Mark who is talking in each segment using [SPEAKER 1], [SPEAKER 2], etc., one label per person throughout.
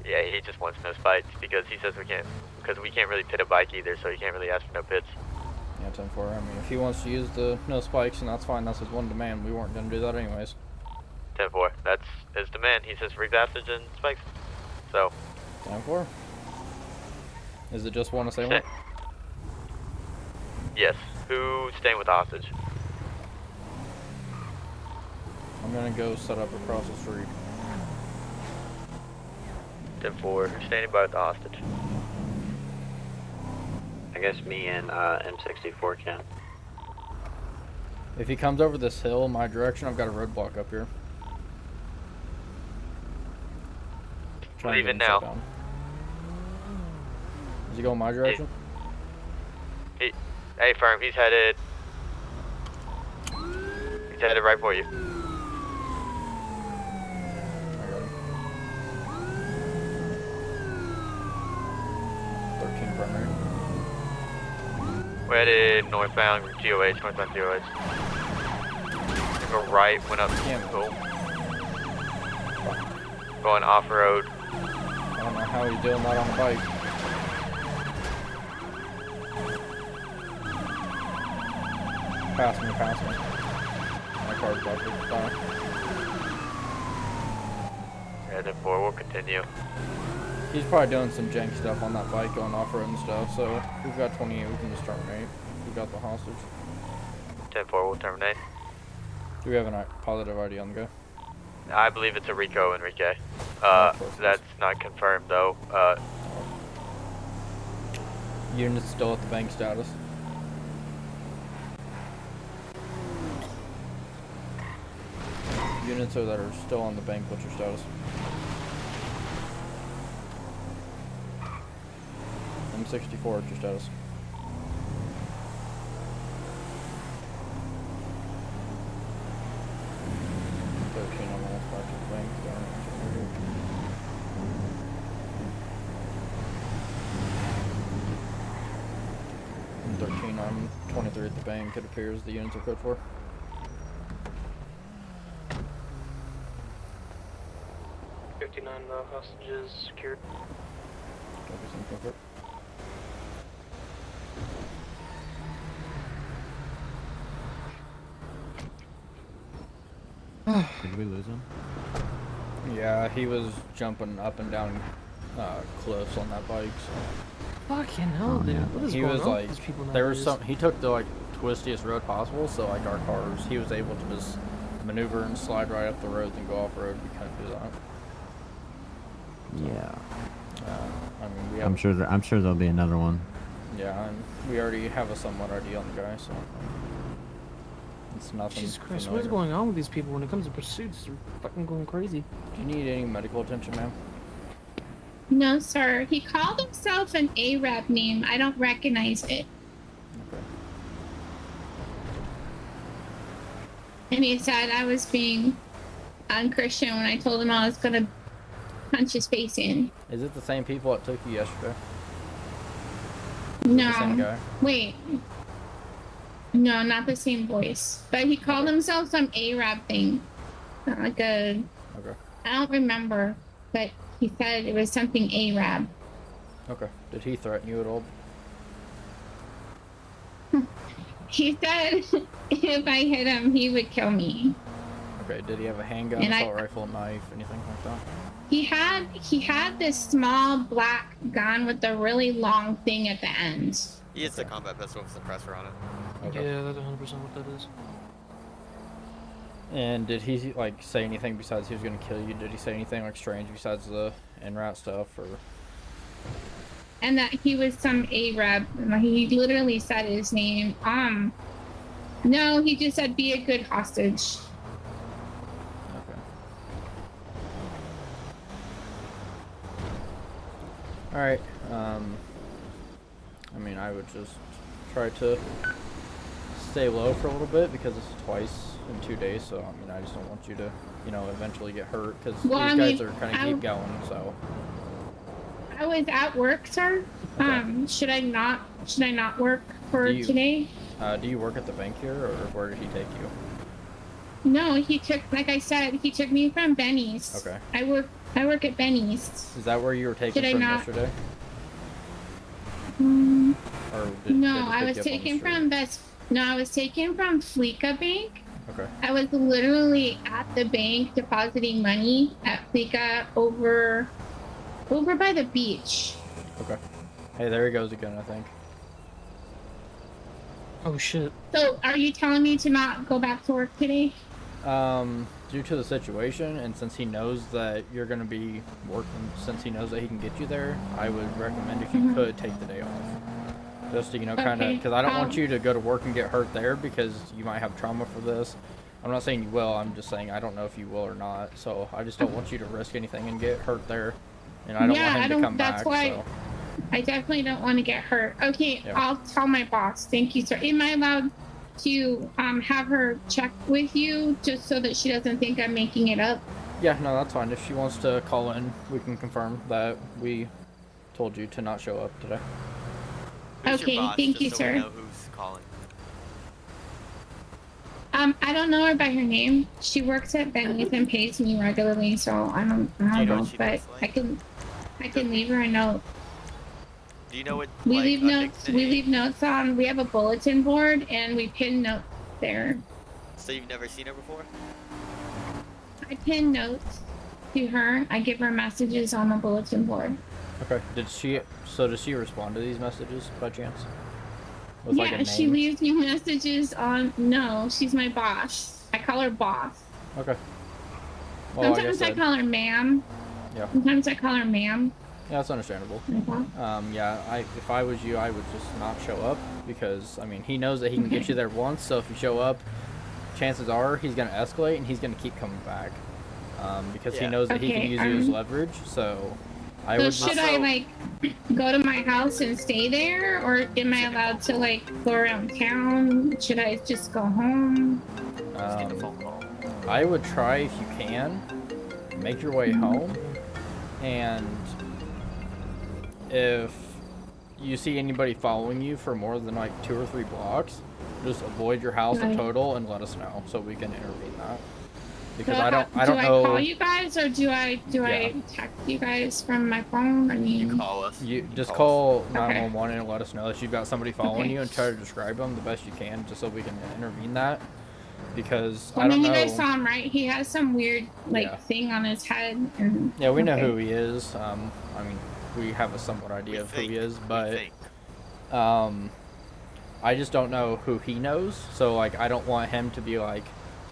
[SPEAKER 1] Yeah, he just wants no spikes because he says we can't really pit a bike either, so he can't really ask for no pits.
[SPEAKER 2] Yeah, 10-4. I mean, if he wants to use the no spikes, and that's fine. That's his one demand. We weren't gonna do that anyways.
[SPEAKER 1] 10-4. That's his demand. He says free passage and spikes. So.
[SPEAKER 2] 10-4. Is it just one assailant?
[SPEAKER 1] Yes. Who's staying with the hostage?
[SPEAKER 2] I'm gonna go set up across the street.
[SPEAKER 1] 10-4. Who's standing by with the hostage?
[SPEAKER 3] I guess me and M64 can.
[SPEAKER 2] If he comes over this hill in my direction, I've got a roadblock up here.
[SPEAKER 1] Leave it now.
[SPEAKER 2] Is he going my direction?
[SPEAKER 1] Hey, firm. He's headed right for you.
[SPEAKER 2] I got him. 13 primary.
[SPEAKER 1] We're headed northbound GOH, northbound GOH. Go right, went up. Cool. Going off-road.
[SPEAKER 2] I don't know how he's doing that on the bike. Pass me. My car's about to die.
[SPEAKER 1] Headed 4, we'll continue.
[SPEAKER 2] He's probably doing some jank stuff on that bike, going off-road and stuff, so if we've got 28, we can just terminate. We got the hostage.
[SPEAKER 1] 10-4, we'll terminate.
[SPEAKER 2] Do we have a positive ID on the go?
[SPEAKER 1] I believe it's a Rico, Enrique. That's not confirmed, though.
[SPEAKER 2] Unit's still at the bank status. Units that are still on the bank, what's your status? M64, what's your status? I'm almost back to the bank. I'm 13, I'm 23 at the bank, it appears the units are code for.
[SPEAKER 4] Hostages secured.
[SPEAKER 2] Copy, some comfort.
[SPEAKER 5] Did we lose him?
[SPEAKER 2] Yeah, he was jumping up and down cliffs on that bike. So.
[SPEAKER 4] Fucking hell, dude. What is
[SPEAKER 2] He
[SPEAKER 4] going
[SPEAKER 2] was
[SPEAKER 4] on
[SPEAKER 2] like,
[SPEAKER 4] with these people
[SPEAKER 2] there was
[SPEAKER 4] nowadays?
[SPEAKER 2] some. He took the twistiest road possible, so like our cars, he was able to just maneuver and slide right up the road and go off road. We couldn't do that.
[SPEAKER 5] Yeah.
[SPEAKER 2] I mean, we have,
[SPEAKER 5] I'm sure there'll be another one.
[SPEAKER 2] Yeah, and we already have a somewhat ID on the guy, so it's nothing.
[SPEAKER 4] Jesus Christ,
[SPEAKER 2] familiar.
[SPEAKER 4] what is going on with these people when it comes to pursuits? They're fucking going crazy.
[SPEAKER 2] Do you need any medical attention, ma'am?
[SPEAKER 6] No, sir. He called himself an Arab name. I don't recognize it.
[SPEAKER 2] Okay.
[SPEAKER 6] And he said I was being unchristian when I told him I was gonna punch his face in.
[SPEAKER 2] Is it the same people that took you yesterday? The same
[SPEAKER 6] No.
[SPEAKER 2] guy?
[SPEAKER 6] Wait. No, not the same voice. But he called himself some Arab thing. Not like a...
[SPEAKER 2] Okay.
[SPEAKER 6] I don't remember, but he said it was something Arab.
[SPEAKER 2] Okay. Did he threaten you at all?
[SPEAKER 6] He said if I hit him, he would kill me.
[SPEAKER 2] Okay. Did he have a handgun,
[SPEAKER 6] And
[SPEAKER 2] assault rifle, knife, anything like that?
[SPEAKER 6] He had this small black gun with a really long thing at the end.
[SPEAKER 7] He is the combat pistol with suppressor on it.
[SPEAKER 2] Okay.
[SPEAKER 4] Yeah, that's 100% what that is.
[SPEAKER 2] And did he like say anything besides he was gonna kill you? Did he say anything like strange besides the NRAT stuff, or?
[SPEAKER 6] And that he was some Arab. He literally said his name. No, he just said be a good hostage.
[SPEAKER 2] Okay. All right. I mean, I would just try to stay low for a little bit because it's twice in 2 days. So I mean, I just don't want you to, eventually get hurt because these guys are kind of keep going. So.
[SPEAKER 6] I was at work, sir.
[SPEAKER 2] Okay.
[SPEAKER 6] Should I not work for today?
[SPEAKER 2] Do you work at the bank here, or where did he take you?
[SPEAKER 6] No, he took, like I said, he took me from Benny's.
[SPEAKER 2] Okay.
[SPEAKER 6] I work I work at Benny's.
[SPEAKER 2] Is that where you were taken
[SPEAKER 6] Did I
[SPEAKER 2] from
[SPEAKER 6] not?
[SPEAKER 2] yesterday?
[SPEAKER 6] Mm,
[SPEAKER 2] Or did
[SPEAKER 6] no,
[SPEAKER 2] they just
[SPEAKER 6] I
[SPEAKER 2] pick
[SPEAKER 6] was
[SPEAKER 2] you up on the
[SPEAKER 6] taken
[SPEAKER 2] street?
[SPEAKER 6] from No, I was taken from Fleeca Bank.
[SPEAKER 2] Okay.
[SPEAKER 6] I was literally at the bank depositing money at Fleeca over by the beach.
[SPEAKER 2] Okay. Hey, there he goes again, I think.
[SPEAKER 4] Oh shit.
[SPEAKER 6] So, are you telling me to not go back to work today?
[SPEAKER 2] Due to the situation, and since he knows that you're going to be working, since he knows that he can get you there, I would recommend if you could take the day off. Just to, kind of,
[SPEAKER 6] Okay,
[SPEAKER 2] because I don't want you to go to work and get hurt there because you might have trauma for this. I'm not saying you will, I'm just saying I don't know if you will or not. So I just don't want you to risk anything and get hurt there. And I don't want him to come
[SPEAKER 6] that's
[SPEAKER 2] back.
[SPEAKER 6] why
[SPEAKER 2] So.
[SPEAKER 6] I definitely don't want to get hurt. Okay,
[SPEAKER 2] Yeah.
[SPEAKER 6] I'll tell my boss. Thank you, sir. Am I allowed to have her check with you just so that she doesn't think I'm making it up?
[SPEAKER 2] Yeah, no, that's fine. If she wants to call in, we can confirm that we told you to not show up today.
[SPEAKER 7] Who's
[SPEAKER 6] Okay,
[SPEAKER 7] your boss,
[SPEAKER 6] thank
[SPEAKER 7] just
[SPEAKER 6] you,
[SPEAKER 7] so
[SPEAKER 6] sir.
[SPEAKER 7] We know who's calling.
[SPEAKER 6] I don't know her by her name. She works at Benny's and pays me regularly, so I don't
[SPEAKER 7] Do you know
[SPEAKER 6] know,
[SPEAKER 7] what she
[SPEAKER 6] but
[SPEAKER 7] looks like?
[SPEAKER 6] I can leave her a note.
[SPEAKER 7] Do you know what?
[SPEAKER 6] We
[SPEAKER 7] like,
[SPEAKER 6] leave notes.
[SPEAKER 7] Dixie-
[SPEAKER 6] We leave notes on. We have a bulletin board and we pin notes there.
[SPEAKER 7] So you've never seen her before?
[SPEAKER 6] I pin notes to her. I give her messages on the bulletin board.
[SPEAKER 2] Okay. Does she respond to these messages by chance? With like
[SPEAKER 6] Yeah,
[SPEAKER 2] a
[SPEAKER 6] she
[SPEAKER 2] name?
[SPEAKER 6] leaves me messages on. No, she's my boss. I call her boss.
[SPEAKER 2] Okay. Well,
[SPEAKER 6] Sometimes I
[SPEAKER 2] like I said,
[SPEAKER 6] call her ma'am.
[SPEAKER 2] Yeah.
[SPEAKER 6] Sometimes I call her ma'am.
[SPEAKER 2] yeah, that's understandable.
[SPEAKER 6] Okay.
[SPEAKER 2] Yeah, if I was you, I would just not show up because, I mean, he knows that he can get you there once, so if you show up, chances are he's going to escalate and he's going to keep coming back. Because he
[SPEAKER 7] Yeah.
[SPEAKER 2] knows that he can
[SPEAKER 6] Okay,
[SPEAKER 2] use you as leverage, so I
[SPEAKER 6] So
[SPEAKER 2] would
[SPEAKER 6] should
[SPEAKER 2] just...
[SPEAKER 6] I like go to my house and stay there, or am I allowed to like go around town? Should I just go home?
[SPEAKER 7] Just get a phone call.
[SPEAKER 2] I would try if you can, make your way home, and if you see anybody following you for more than like 2 or 3 blocks, just avoid your house in
[SPEAKER 6] Right.
[SPEAKER 2] total and let us know so we can intervene that. Because
[SPEAKER 6] So
[SPEAKER 2] I don't
[SPEAKER 6] do I
[SPEAKER 2] know.
[SPEAKER 6] call you guys or do I text you guys from my phone? I
[SPEAKER 7] You
[SPEAKER 6] mean,
[SPEAKER 7] call us.
[SPEAKER 2] You just
[SPEAKER 7] call
[SPEAKER 2] call 911 and let us know that you've got somebody following
[SPEAKER 6] Okay.
[SPEAKER 2] you and try to describe them the best you can, just so we can intervene that. Because I
[SPEAKER 6] I
[SPEAKER 2] don't
[SPEAKER 6] mean,
[SPEAKER 2] know.
[SPEAKER 6] you guys saw him, right? He has some weird like
[SPEAKER 2] Yeah.
[SPEAKER 6] thing on his head. And
[SPEAKER 2] Yeah, we know
[SPEAKER 6] okay.
[SPEAKER 2] who he is. I mean, we have a somewhat idea of who he is, but I just don't know who he knows. So like, I don't want him to be like,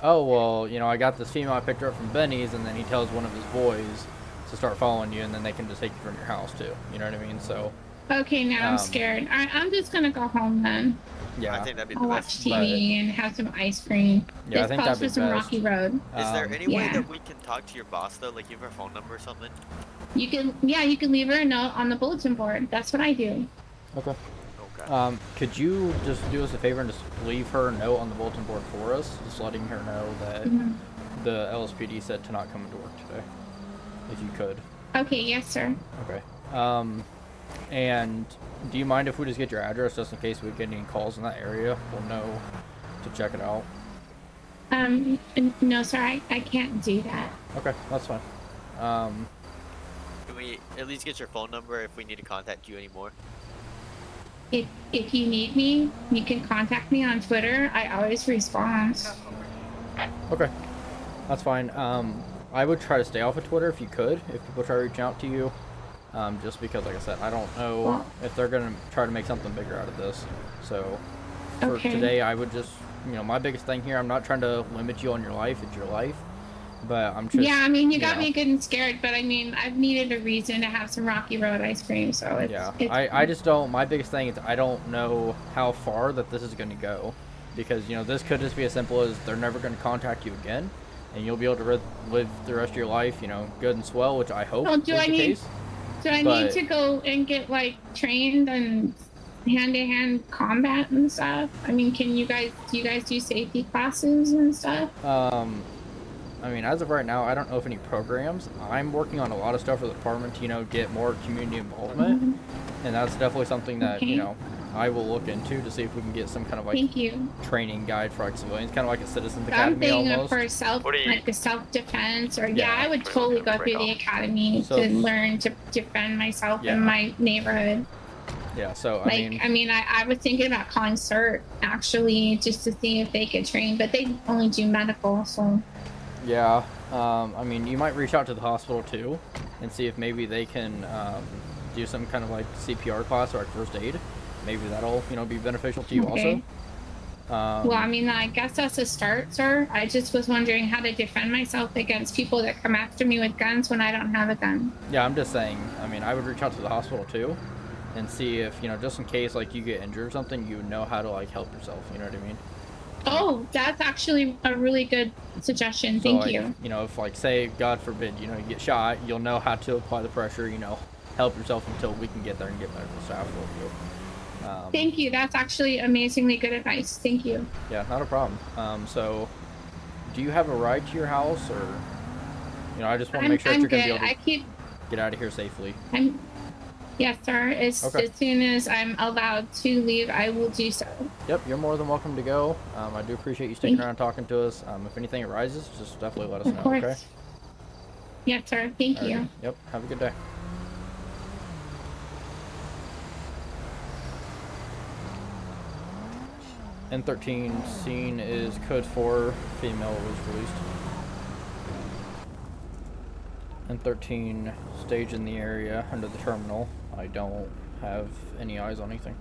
[SPEAKER 2] oh well, I got this female I picked her up from Benny's, and then he tells one of his boys to start following you, and then they can just take you from your house too. You know what I mean? So
[SPEAKER 6] Okay, now I'm scared. I'm just gonna go home then.
[SPEAKER 2] yeah.
[SPEAKER 7] I think that'd be the
[SPEAKER 6] I'll watch
[SPEAKER 7] best.
[SPEAKER 6] TV and have some ice cream.
[SPEAKER 2] Yeah, I
[SPEAKER 6] This
[SPEAKER 2] think
[SPEAKER 6] calls
[SPEAKER 2] that'd be
[SPEAKER 6] for some
[SPEAKER 2] best.
[SPEAKER 6] rocky road.
[SPEAKER 7] Is there any way
[SPEAKER 6] Yeah.
[SPEAKER 7] that we can talk to your boss though? Like, give her phone number or something?
[SPEAKER 6] You can leave her a note on the bulletin board. That's what I do.
[SPEAKER 2] Okay.
[SPEAKER 7] Okay.
[SPEAKER 2] Could you just do us a favor and just leave her a note on the bulletin board for us, just letting her know that the LSPD said to not come into work today, if you could.
[SPEAKER 6] Okay, yes, sir.
[SPEAKER 2] Okay. And do you mind if we just get your address just in case we get any calls in that area? We'll know to check it out.
[SPEAKER 6] No, sir, I can't do that.
[SPEAKER 2] Okay, that's fine.
[SPEAKER 7] Can we at least get your phone number if we need to contact you anymore?
[SPEAKER 6] If you need me, you can contact me on Twitter. I always respond.
[SPEAKER 2] Okay, that's fine. I would try to stay off of Twitter if you could, if people try reaching out to you. Just because, like I said, I don't know
[SPEAKER 6] Well-
[SPEAKER 2] if they're going to try to make something bigger out of this. So, for
[SPEAKER 6] Okay.
[SPEAKER 2] today, I would just, my biggest thing here, I'm not trying to limit you on your life. It's your life. But I'm just...
[SPEAKER 6] Yeah, I mean, you got
[SPEAKER 2] know.
[SPEAKER 6] me good and scared, but I mean, I've needed a reason to have some Rocky Road ice cream, so it's...
[SPEAKER 2] Yeah,
[SPEAKER 6] it's
[SPEAKER 2] I just don't... My biggest thing is I don't know how far that this is going to go. Because, this could just be as simple as they're never going to contact you again. And you'll be able to live the rest of your life, good and swell, which I hope
[SPEAKER 6] Well,
[SPEAKER 2] is the case.
[SPEAKER 6] Do I
[SPEAKER 2] But-
[SPEAKER 6] need to go and get, like, trained in hand-to-hand combat and stuff? I mean, do you guys do safety classes and stuff?
[SPEAKER 2] I mean, as of right now, I don't know if any programs. I'm working on a lot of stuff for the department to, get more community involvement. And that's definitely something that,
[SPEAKER 6] Okay.
[SPEAKER 2] I will look into to see if we can get some kind of like
[SPEAKER 6] Thank you.
[SPEAKER 2] training guide for like civilians, kind of like a citizens academy
[SPEAKER 6] Something
[SPEAKER 2] almost.
[SPEAKER 6] for like a self-defense, or
[SPEAKER 2] Yeah.
[SPEAKER 6] I would totally go through the academy
[SPEAKER 2] So-
[SPEAKER 6] to learn to defend myself
[SPEAKER 2] Yeah.
[SPEAKER 6] in my neighborhood.
[SPEAKER 2] Yeah, so
[SPEAKER 6] I was thinking about calling CERT actually, just to see if they could train, but they only do medical, so.
[SPEAKER 2] yeah, I mean, you might reach out to the hospital too, and see if maybe they can do some kind of like CPR class or like first aid. Maybe that'll be beneficial to you
[SPEAKER 6] Okay.
[SPEAKER 2] also.
[SPEAKER 6] Well, I mean, I guess that's a start, sir. I just was wondering how to defend myself against people that come after me with guns when I don't have a gun.
[SPEAKER 2] Yeah, I'm just saying. I mean, I would reach out to the hospital too, and see if just in case like you get injured or something, you know how to like help yourself. You know what I mean?
[SPEAKER 6] Oh, that's actually a really good suggestion.
[SPEAKER 2] So,
[SPEAKER 6] Thank
[SPEAKER 2] like,
[SPEAKER 6] you.
[SPEAKER 2] If like say God forbid you get shot, you'll know how to apply the pressure. Help yourself until we can get there and get medical staff for you.
[SPEAKER 6] Thank you. That's actually amazingly good advice. Thank you.
[SPEAKER 2] Yeah, not a problem. So, do you have a ride to your house, or I just want to make sure that you're going to be able to get out of here safely.
[SPEAKER 6] Yes, sir. As soon as I'm allowed to leave, I will do so.
[SPEAKER 2] Yep, you're more than welcome to go. I do appreciate you sticking around talking to us. If anything arises, just definitely let us know.
[SPEAKER 6] Course.
[SPEAKER 2] Okay.
[SPEAKER 6] Yes, sir. Thank you.
[SPEAKER 2] Yep. Have a good day. N13 scene is code 4. Female was released. N13 stage in the area under the terminal. I don't have any eyes on anything.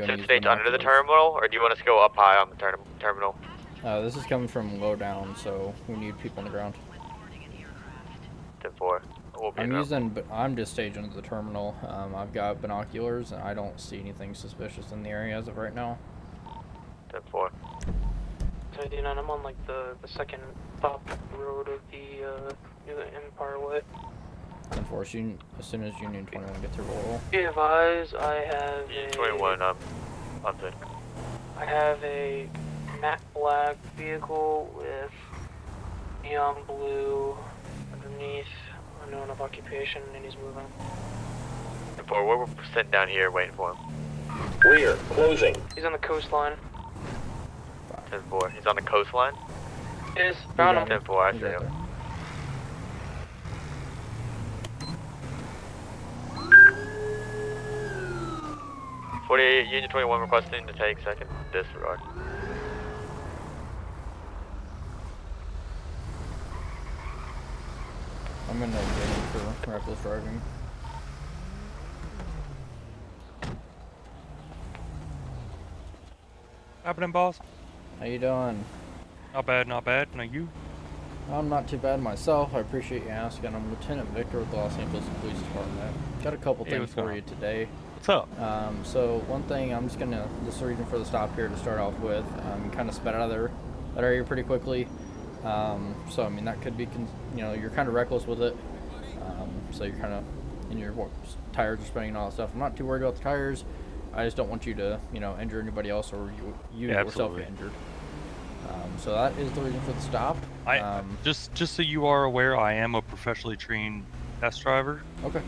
[SPEAKER 1] Should stage under the terminal, or do you want us to go up high on the terminal?
[SPEAKER 2] This is coming from low down, so we need people on the ground.
[SPEAKER 1] 10-4.
[SPEAKER 2] I'm just staging at the terminal. I've got binoculars, and I don't see anything suspicious in the area as of right now.
[SPEAKER 1] 10-4.
[SPEAKER 4] So, D9, I'm on like the second top road of the Empire Way.
[SPEAKER 2] 10-4, as soon as Union 21 gets to roll.
[SPEAKER 4] Be advised, I have
[SPEAKER 1] Union 21, I'm good.
[SPEAKER 4] I have a matte black vehicle with neon blue underneath, unknown of occupation, and he's moving.
[SPEAKER 1] 10-4, we're sitting down here waiting for him.
[SPEAKER 8] Clear, closing.
[SPEAKER 4] He's on the coastline.
[SPEAKER 1] 10-4, he's on the coastline?
[SPEAKER 4] Yes, found him.
[SPEAKER 1] 10-4, I see him. 48, Union 21 requesting to take second disregard.
[SPEAKER 2] I'm gonna get him for reckless driving.
[SPEAKER 9] Happening, boss?
[SPEAKER 2] How you doing?
[SPEAKER 9] Not bad, not bad. Now you?
[SPEAKER 2] I'm not too bad myself. I appreciate you asking. I'm Lieutenant Victor with the Los Angeles Police Department. Got a couple things for you today.
[SPEAKER 9] What's up?
[SPEAKER 2] So one thing, this is the reason for the stop here to start off with. You kind of sped out of that area pretty quickly. So I mean that could be, you're kind of reckless with it. So you're kind of, and your tires are spinning and all that stuff. I'm not too worried about the tires. I just don't want you to, injure anybody else or you yourself get injured. So that is the reason for the stop.
[SPEAKER 9] Just so you are aware, I am a professionally trained test driver.
[SPEAKER 2] Okay.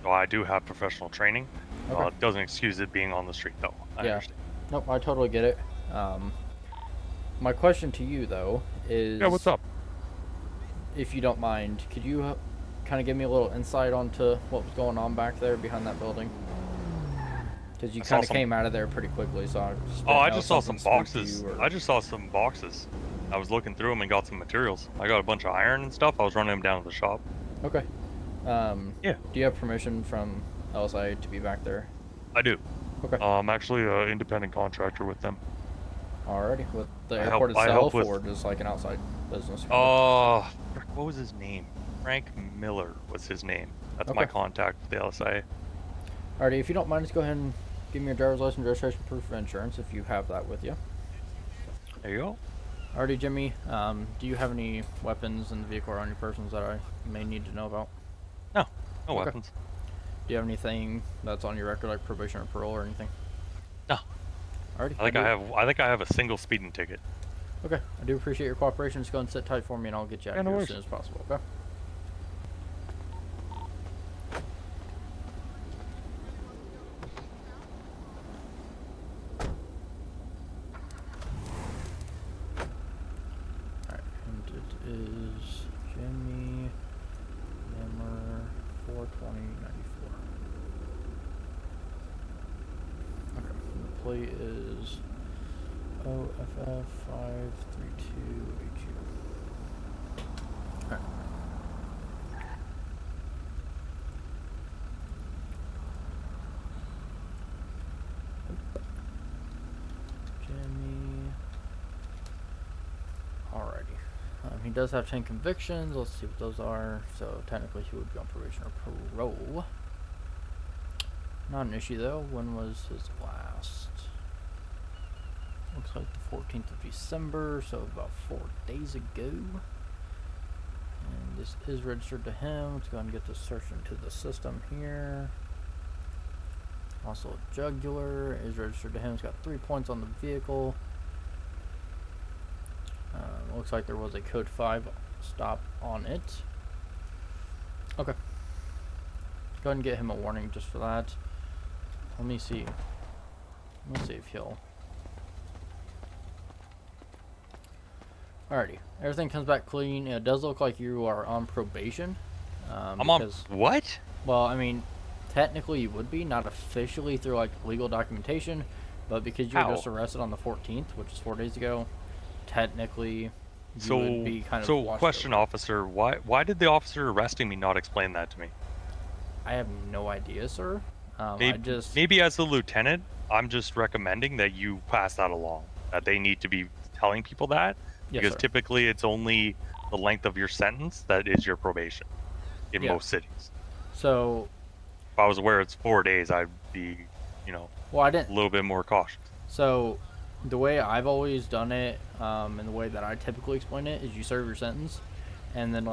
[SPEAKER 9] So I do have professional training.
[SPEAKER 2] Okay.
[SPEAKER 9] It doesn't excuse it being on the street, though. I understand.
[SPEAKER 2] Nope, I totally get it. My question to you, though, is...
[SPEAKER 9] Yeah, what's up?
[SPEAKER 2] If you don't mind, could you kind of give me a little insight onto what was going on back there behind that building? Because you kind of came out of there pretty quickly, so I
[SPEAKER 9] just saw some boxes. I just saw some boxes. I was looking through them and got some materials. I got a bunch of iron and stuff. I was running them down to the shop.
[SPEAKER 2] Okay.
[SPEAKER 9] Yeah.
[SPEAKER 2] Do you have permission from LSI to be back there?
[SPEAKER 9] I do.
[SPEAKER 2] Okay.
[SPEAKER 9] I'm actually an independent contractor with them.
[SPEAKER 2] Alrighty. With the airport itself, or just like an outside business?
[SPEAKER 9] What was his name? Frank Miller was his name. That's my contact with the LSI.
[SPEAKER 2] Alrighty, if you don't mind, just go ahead and give me your driver's license, registration, proof of insurance, if you have that with you.
[SPEAKER 9] There you go.
[SPEAKER 2] Alrighty, Jimmy, do you have any weapons in the vehicle or on your persons that I may need to know about?
[SPEAKER 9] No weapons.
[SPEAKER 2] Do you have anything that's on your record, like probation or parole or anything?
[SPEAKER 9] No.
[SPEAKER 2] Alrighty.
[SPEAKER 9] I think I have a single speeding ticket.
[SPEAKER 2] Okay, I do appreciate your cooperation. Just go and sit tight for me, and I'll get you out
[SPEAKER 9] Yeah,
[SPEAKER 2] of
[SPEAKER 9] no
[SPEAKER 2] here
[SPEAKER 9] worries.
[SPEAKER 2] as soon as possible. Okay. Alright, and it is Jimmy Number 42094. Okay, and the plate is OFF532AQ. Alright. Jimmy. Alrighty. He does have 10 convictions. Let's see what those are. So technically he would be on probation or parole. Not an issue though. When was his last? Looks like the 14th of December, so about 4 days ago. And this is registered to him. Let's go ahead and get this searched into the system here. Also, jugular is registered to him. He's got 3 points on the vehicle. Looks like there was a code 5 stop on it. Okay. Go ahead and get him a warning just for that. Let me see. Let me see if he'll. Alrighty. Everything comes back clean. It does look like you are on probation.
[SPEAKER 9] I'm on what?
[SPEAKER 2] Well, I mean, technically you would be, not officially through like legal documentation, but because you were just arrested on the 14th, which is 4 days ago, technically you would be kind of watched
[SPEAKER 9] question,
[SPEAKER 2] over.
[SPEAKER 9] officer, why did the officer arresting me not explain that to me?
[SPEAKER 2] I have no idea, sir.
[SPEAKER 9] Maybe as a lieutenant, I'm just recommending that you pass that along. That they need to be telling people that,
[SPEAKER 2] Yes,
[SPEAKER 9] because
[SPEAKER 2] sir.
[SPEAKER 9] typically it's only the length of your sentence that is your probation in most cities.
[SPEAKER 2] So,
[SPEAKER 9] if I was aware it's 4 days, I'd be,
[SPEAKER 2] well, I didn't.
[SPEAKER 9] A little bit more cautious.
[SPEAKER 2] So, the way I've always done it, and the way that I typically explain it, is you serve your sentence, and then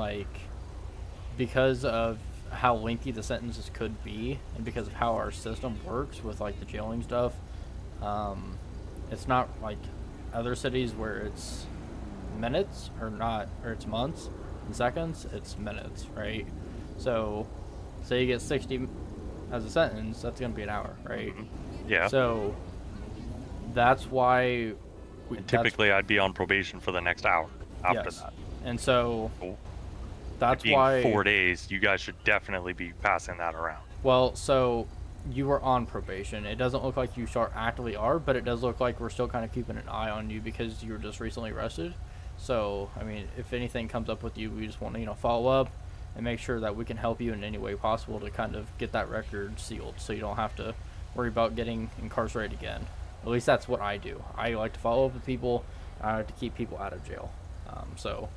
[SPEAKER 2] because of how lengthy the sentences could be, and because of how our system works with the jailing stuff, it's not like other cities where it's minutes or it's months and seconds. It's minutes, right? So, say you get 60 as a sentence, that's gonna be an hour, right?
[SPEAKER 9] Yeah.
[SPEAKER 2] So that's why
[SPEAKER 9] typically I'd be on probation for the next hour after that.
[SPEAKER 2] And so that's
[SPEAKER 9] being
[SPEAKER 2] why
[SPEAKER 9] 4 days, you guys should definitely be passing that around.
[SPEAKER 2] Well, so you were on probation. It doesn't look like you actively are, but it does look like we're still kind of keeping an eye on you because you were just recently arrested. So, I mean, if anything comes up with you, we just want to, follow up and make sure that we can help you in any way possible to kind of get that record sealed so you don't have to worry about getting incarcerated again. At least that's what I do. I like to follow up with people. I like to keep people out of jail. So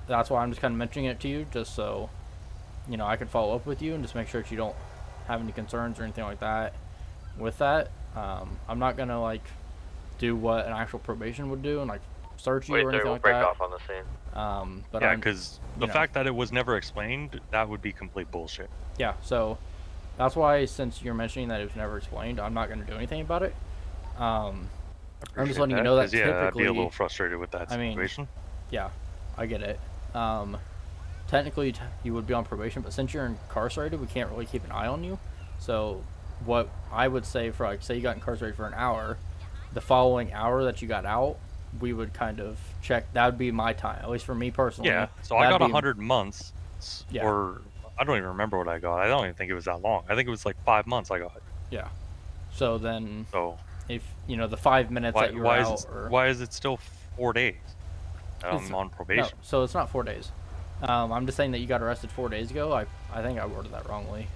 [SPEAKER 2] that's why I'm just kind of mentioning it to you, just so, I can follow up with you and just make sure that you don't have any concerns or anything like that with that. I'm not going to, do what an actual probation would do and, search you or anything like
[SPEAKER 1] break
[SPEAKER 2] that.
[SPEAKER 1] off on the scene.
[SPEAKER 2] But
[SPEAKER 9] yeah, because the fact that it was never explained, that would be complete bullshit.
[SPEAKER 2] Yeah, so that's why, since you're mentioning that it was never explained, I'm not going to do anything about it. I'm just letting you know that typically...
[SPEAKER 9] Yeah, I'd be a little frustrated with that situation.
[SPEAKER 2] Yeah, I get it. Technically, you would be on probation, but since you're incarcerated, we can't really keep an eye on you. So what I would say for, say you got incarcerated for an hour, the following hour that you got out, we would kind of check. That would be my time, at least for me personally.
[SPEAKER 9] Yeah, so I got 100 months, or I don't even remember what I got. I don't even think it was that long. I think it was 5 months I got.
[SPEAKER 2] Yeah. So then, if the 5 minutes
[SPEAKER 9] why,
[SPEAKER 2] that you were
[SPEAKER 9] why
[SPEAKER 2] out,
[SPEAKER 9] is it, why is it still 4 days? I'm on probation.
[SPEAKER 2] No, so it's not 4 days. I'm just saying that you got arrested 4 days ago. I think I worded that wrongly.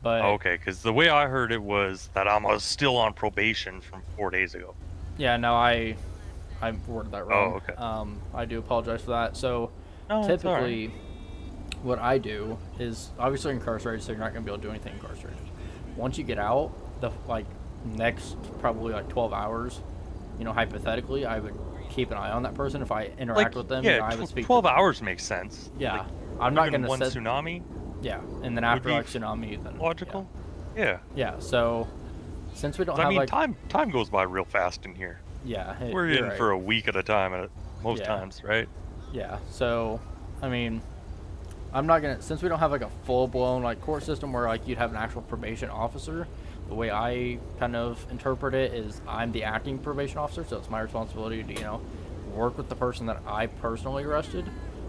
[SPEAKER 2] But
[SPEAKER 9] okay, because the way I heard it was that I was still on probation from 4 days ago.
[SPEAKER 2] Yeah, no, I worded that wrong.
[SPEAKER 9] Oh, okay.
[SPEAKER 2] I do apologize for that. So
[SPEAKER 9] no,
[SPEAKER 2] typically, what I do is obviously incarcerated, so you're not gonna be able to do anything incarcerated. Once you get out, the next probably 12 hours, hypothetically, I would keep an eye on that person. If I interact with them,
[SPEAKER 9] yeah,
[SPEAKER 2] I would speak
[SPEAKER 9] 12
[SPEAKER 2] to them.
[SPEAKER 9] hours makes sense.
[SPEAKER 2] Yeah, I'm not gonna
[SPEAKER 9] one
[SPEAKER 2] set
[SPEAKER 9] tsunami.
[SPEAKER 2] Yeah, and then after tsunami, then
[SPEAKER 9] logical. Yeah.
[SPEAKER 2] Yeah. So since we don't have
[SPEAKER 9] time goes by real fast in here.
[SPEAKER 2] Yeah,
[SPEAKER 9] We're
[SPEAKER 2] you're
[SPEAKER 9] in
[SPEAKER 2] right.
[SPEAKER 9] for a week at a time at most
[SPEAKER 2] Yeah.
[SPEAKER 9] times, right?
[SPEAKER 2] Yeah, so, I mean, I'm not gonna, since we don't have like a full-blown like court system where like you'd have an actual probation officer, the way I kind of interpret it is I'm the acting probation officer, so it's my responsibility to, work with the person that I personally arrested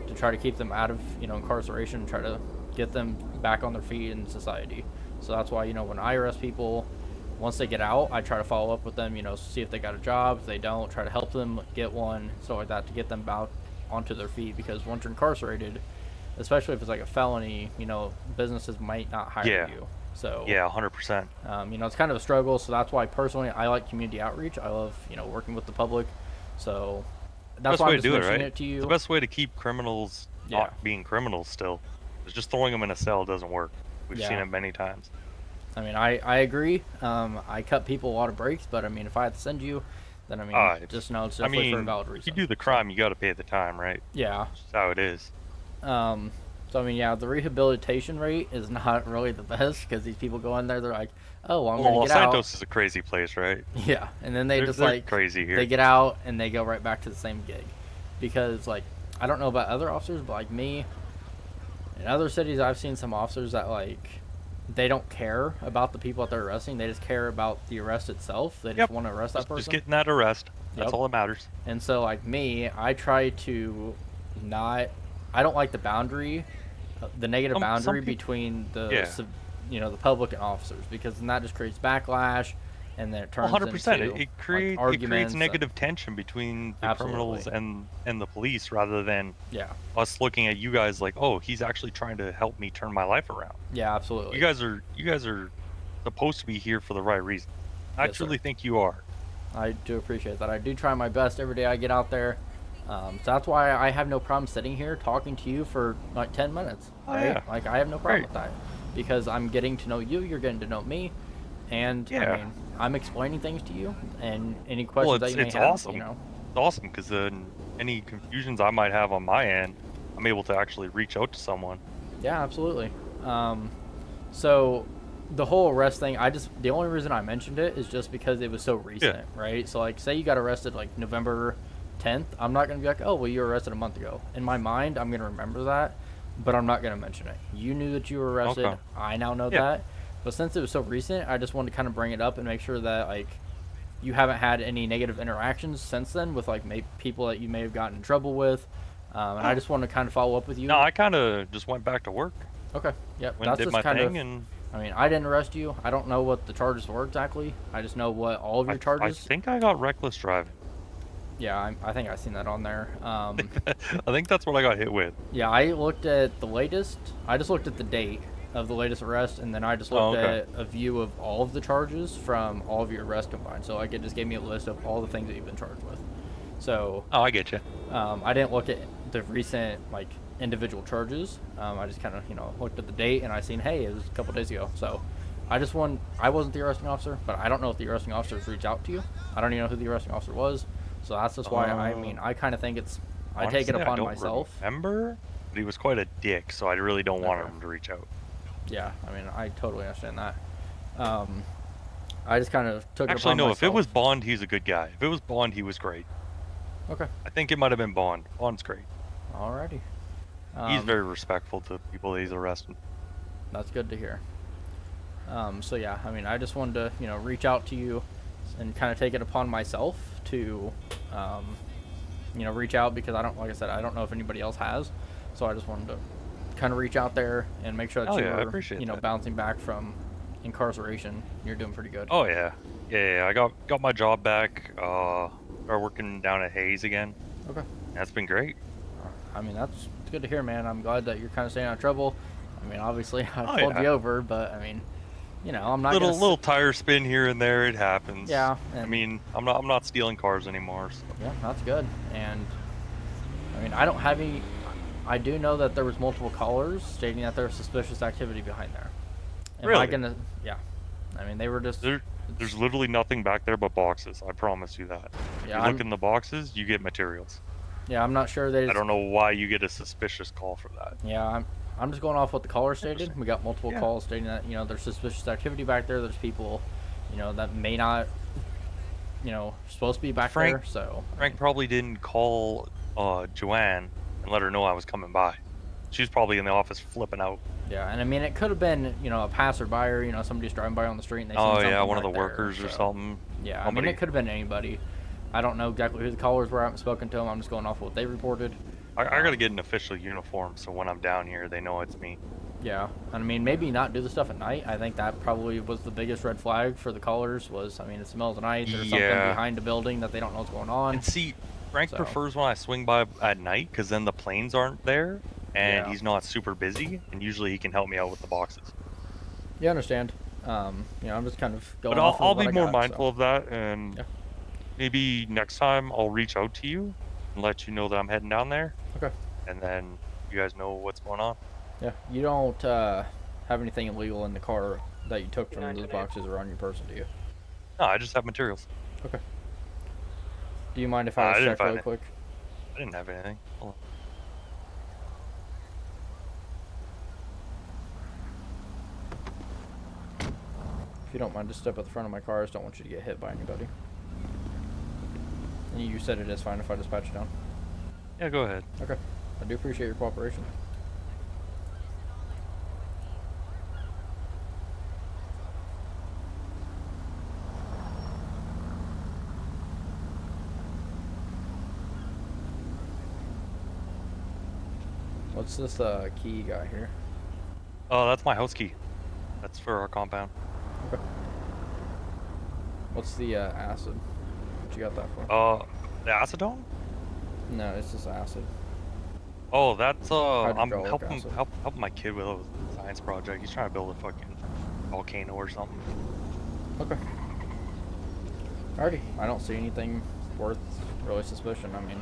[SPEAKER 2] to try to keep them out of, incarceration and try to get them back on their feet in society. So that's why, when I arrest people, once they get out, I try to follow up with them, see if they got a job. If they don't, try to help them get one, stuff like that, to get them back onto their feet. Because once you're incarcerated, especially if it's like a felony, businesses might not hire you. So
[SPEAKER 9] yeah, 100%.
[SPEAKER 2] It's kind of a struggle. So that's why personally I like community outreach. I love, working with the public. So that's why I'm just mentioning it to you.
[SPEAKER 9] The best way to keep criminals
[SPEAKER 2] Yeah.
[SPEAKER 9] not being criminals still is just throwing them in a cell doesn't work. We've seen
[SPEAKER 2] Yeah.
[SPEAKER 9] it many times.
[SPEAKER 2] I mean, I agree. I cut people a lot of breaks, but I mean, if I had to send you, then just know it's definitely for a valid reason.
[SPEAKER 9] If you do the crime, you got to pay the time, right?
[SPEAKER 2] Yeah.
[SPEAKER 9] That's just how it is.
[SPEAKER 2] So I mean, yeah, the rehabilitation rate is not really the best because these people go in there, they're like, oh, well, I'm gonna
[SPEAKER 9] Los
[SPEAKER 2] get out.
[SPEAKER 9] Santos is a crazy place, right?
[SPEAKER 2] Yeah, and then they're like
[SPEAKER 9] crazy here.
[SPEAKER 2] They get out and they go right back to the same gig, because like I don't know about other officers, but like me, in other cities, I've seen some officers that like they don't care about the people that they're arresting. They just care about the arrest itself. They just want to arrest that person.
[SPEAKER 9] Just getting that arrest. That's all that matters.
[SPEAKER 2] And so like me, I try to not. I don't like the boundary, the negative boundary between the the public and officers, because then that just creates backlash, and then it turns
[SPEAKER 9] 100%.
[SPEAKER 2] into
[SPEAKER 9] It creates negative tension between the criminals and the police, rather than us looking at you guys like, oh, he's actually trying to help me turn my life around.
[SPEAKER 2] Yeah, absolutely.
[SPEAKER 9] You guys are supposed to be here for the right reason. I truly think you are.
[SPEAKER 2] I do appreciate that. I do try my best every day I get out there. So that's why I have no problem sitting here talking to you for like 10 minutes. Right?
[SPEAKER 9] Yeah.
[SPEAKER 2] Like I have no problem with that, because I'm getting to know you, you're getting to know me, and I mean, I'm explaining things to you, and any questions that you may have.
[SPEAKER 9] Awesome. It's awesome, because then any confusions I might have on my end, I'm able to actually reach out to someone.
[SPEAKER 2] Yeah, absolutely. So the whole arrest thing, the only reason I mentioned it is just because it was so recent, right? So like, say you got arrested like November 10th, I'm not going to be like, oh, well, you were arrested a month ago. In my mind, I'm going to remember that, but I'm not going to mention it. You knew that you were arrested. Okay. I now know that. But since it was so recent, I just wanted to kind of bring it up and make sure that, like, you haven't had any negative interactions since then with, like, people that you may have gotten in trouble with. And I just wanted to kind of follow up with you.
[SPEAKER 9] No, I kind of just went back to work.
[SPEAKER 2] Okay. Yep.
[SPEAKER 9] That's just kind of.
[SPEAKER 2] I mean, I didn't arrest you. I don't know what the charges were exactly. I just know what all of your charges.
[SPEAKER 9] I think I got reckless driving.
[SPEAKER 2] Yeah, I think I've seen that on there.
[SPEAKER 9] I think that's what I got hit with.
[SPEAKER 2] Yeah, I looked at the latest. I just looked at the date of the latest arrest, and then I just looked at a view of all of the charges from all of your arrests combined. So like, it just gave me a list of all the things that you've been charged with. So.
[SPEAKER 9] Oh, I get you.
[SPEAKER 2] I didn't look at the recent like individual charges. I just kind of looked at the date, and I seen, hey, it was a couple days ago. So I wasn't the arresting officer, but I don't know if the arresting officers reached out to you. I don't even know who the arresting officer was. So that's just why I kind of think I take it upon myself.
[SPEAKER 9] Remember, but he was quite a dick, so I really don't want him to reach out.
[SPEAKER 2] Yeah, I mean, I totally understand that. I just kind of took it upon myself.
[SPEAKER 9] Actually, no, if it was Bond, he's a good guy. If it was Bond, he was great.
[SPEAKER 2] Okay.
[SPEAKER 9] I think it might have been Bond. Bond's great.
[SPEAKER 2] Alrighty.
[SPEAKER 9] He's very respectful to people that he's arresting.
[SPEAKER 2] That's good to hear. So yeah, I mean, I just wanted to, reach out to you and kind of take it upon myself to, reach out, because like I said, I don't know if anybody else has. So I just wanted to kind of reach out there and make sure that you're, bouncing back from incarceration. You're doing pretty good.
[SPEAKER 9] Oh yeah. Yeah, I got my job back. Started working down at Hayes again.
[SPEAKER 2] Okay.
[SPEAKER 9] That's been great.
[SPEAKER 2] I mean, that's good to hear, man. I'm glad that you're kind of staying out of trouble. I mean, obviously, I pulled you over, but I mean, I'm not
[SPEAKER 9] little tire spin here and there. It happens.
[SPEAKER 2] Yeah.
[SPEAKER 9] I mean, I'm not stealing cars anymore. So.
[SPEAKER 2] Yeah, that's good. And I mean, I don't have any. I do know that there was multiple callers stating that there was suspicious activity behind there.
[SPEAKER 9] Really?
[SPEAKER 2] Yeah. I mean, they were just.
[SPEAKER 9] There's literally nothing back there but boxes. I promise you that.
[SPEAKER 2] Yeah,
[SPEAKER 9] if you look in the boxes, you get materials.
[SPEAKER 2] Yeah, I'm not sure
[SPEAKER 9] I don't know why you get a suspicious call for that.
[SPEAKER 2] Yeah, I'm just going off what the caller stated. We got multiple calls stating that there's suspicious activity back there. There's people, that may not you know, supposed to be back
[SPEAKER 9] Frank,
[SPEAKER 2] there. So
[SPEAKER 9] Frank probably didn't call Joanne and let her know I was coming by. She's probably in the office flipping out.
[SPEAKER 2] Yeah, and I mean, it could have been, you know, a passerby or, you know, somebody's driving by on the street and they seen
[SPEAKER 9] Oh
[SPEAKER 2] something
[SPEAKER 9] yeah, one of
[SPEAKER 2] right
[SPEAKER 9] the workers
[SPEAKER 2] there,
[SPEAKER 9] or
[SPEAKER 2] so.
[SPEAKER 9] something.
[SPEAKER 2] Yeah,
[SPEAKER 9] Somebody.
[SPEAKER 2] I mean, it could have been anybody. I don't know exactly who the callers were. I haven't spoken to them. I'm just going off what they reported.
[SPEAKER 9] I gotta get an official uniform so when I'm down here, they know it's me.
[SPEAKER 2] Yeah, and I mean, maybe not do the stuff at night. I think that probably was the biggest red flag for the callers was, I mean, it's the middle of the night. There's something behind a building that they don't know what's going on.
[SPEAKER 9] And see, Frank prefers when I swing by at night because then the planes aren't there and he's not super busy, and usually he can help me out with the boxes.
[SPEAKER 2] Yeah, I understand. You know, I'm just kind of going
[SPEAKER 9] But
[SPEAKER 2] off
[SPEAKER 9] I'll
[SPEAKER 2] of what
[SPEAKER 9] be
[SPEAKER 2] I
[SPEAKER 9] more
[SPEAKER 2] got,
[SPEAKER 9] mindful
[SPEAKER 2] so.
[SPEAKER 9] of that, and maybe next time I'll reach out to you and let you know that I'm heading down there.
[SPEAKER 2] Okay.
[SPEAKER 9] And then you guys know what's going on.
[SPEAKER 2] Yeah, you don't have anything illegal in the car that you took from those boxes or on your person, do you?
[SPEAKER 9] No, I just have materials.
[SPEAKER 2] Okay. Do you mind if I check really quick?
[SPEAKER 9] I didn't have anything. Hold on.
[SPEAKER 2] If you don't mind, just step at the front of my car. I just don't want you to get hit by anybody. And you said it is fine if I dispatch you down?
[SPEAKER 9] Yeah, go ahead.
[SPEAKER 2] Okay. I do appreciate your cooperation. What's this key you got here?
[SPEAKER 9] Oh, that's my house key. That's for our compound.
[SPEAKER 2] Okay. What's the acid? What you got that for?
[SPEAKER 9] The acetone?
[SPEAKER 2] No, it's just acid.
[SPEAKER 9] Oh, that's I'm
[SPEAKER 2] Hydraulic
[SPEAKER 9] helping my kid with a science project. He's trying to build a fucking volcano or something.
[SPEAKER 2] Okay. Alrighty. I don't see anything worth really suspicion. I mean,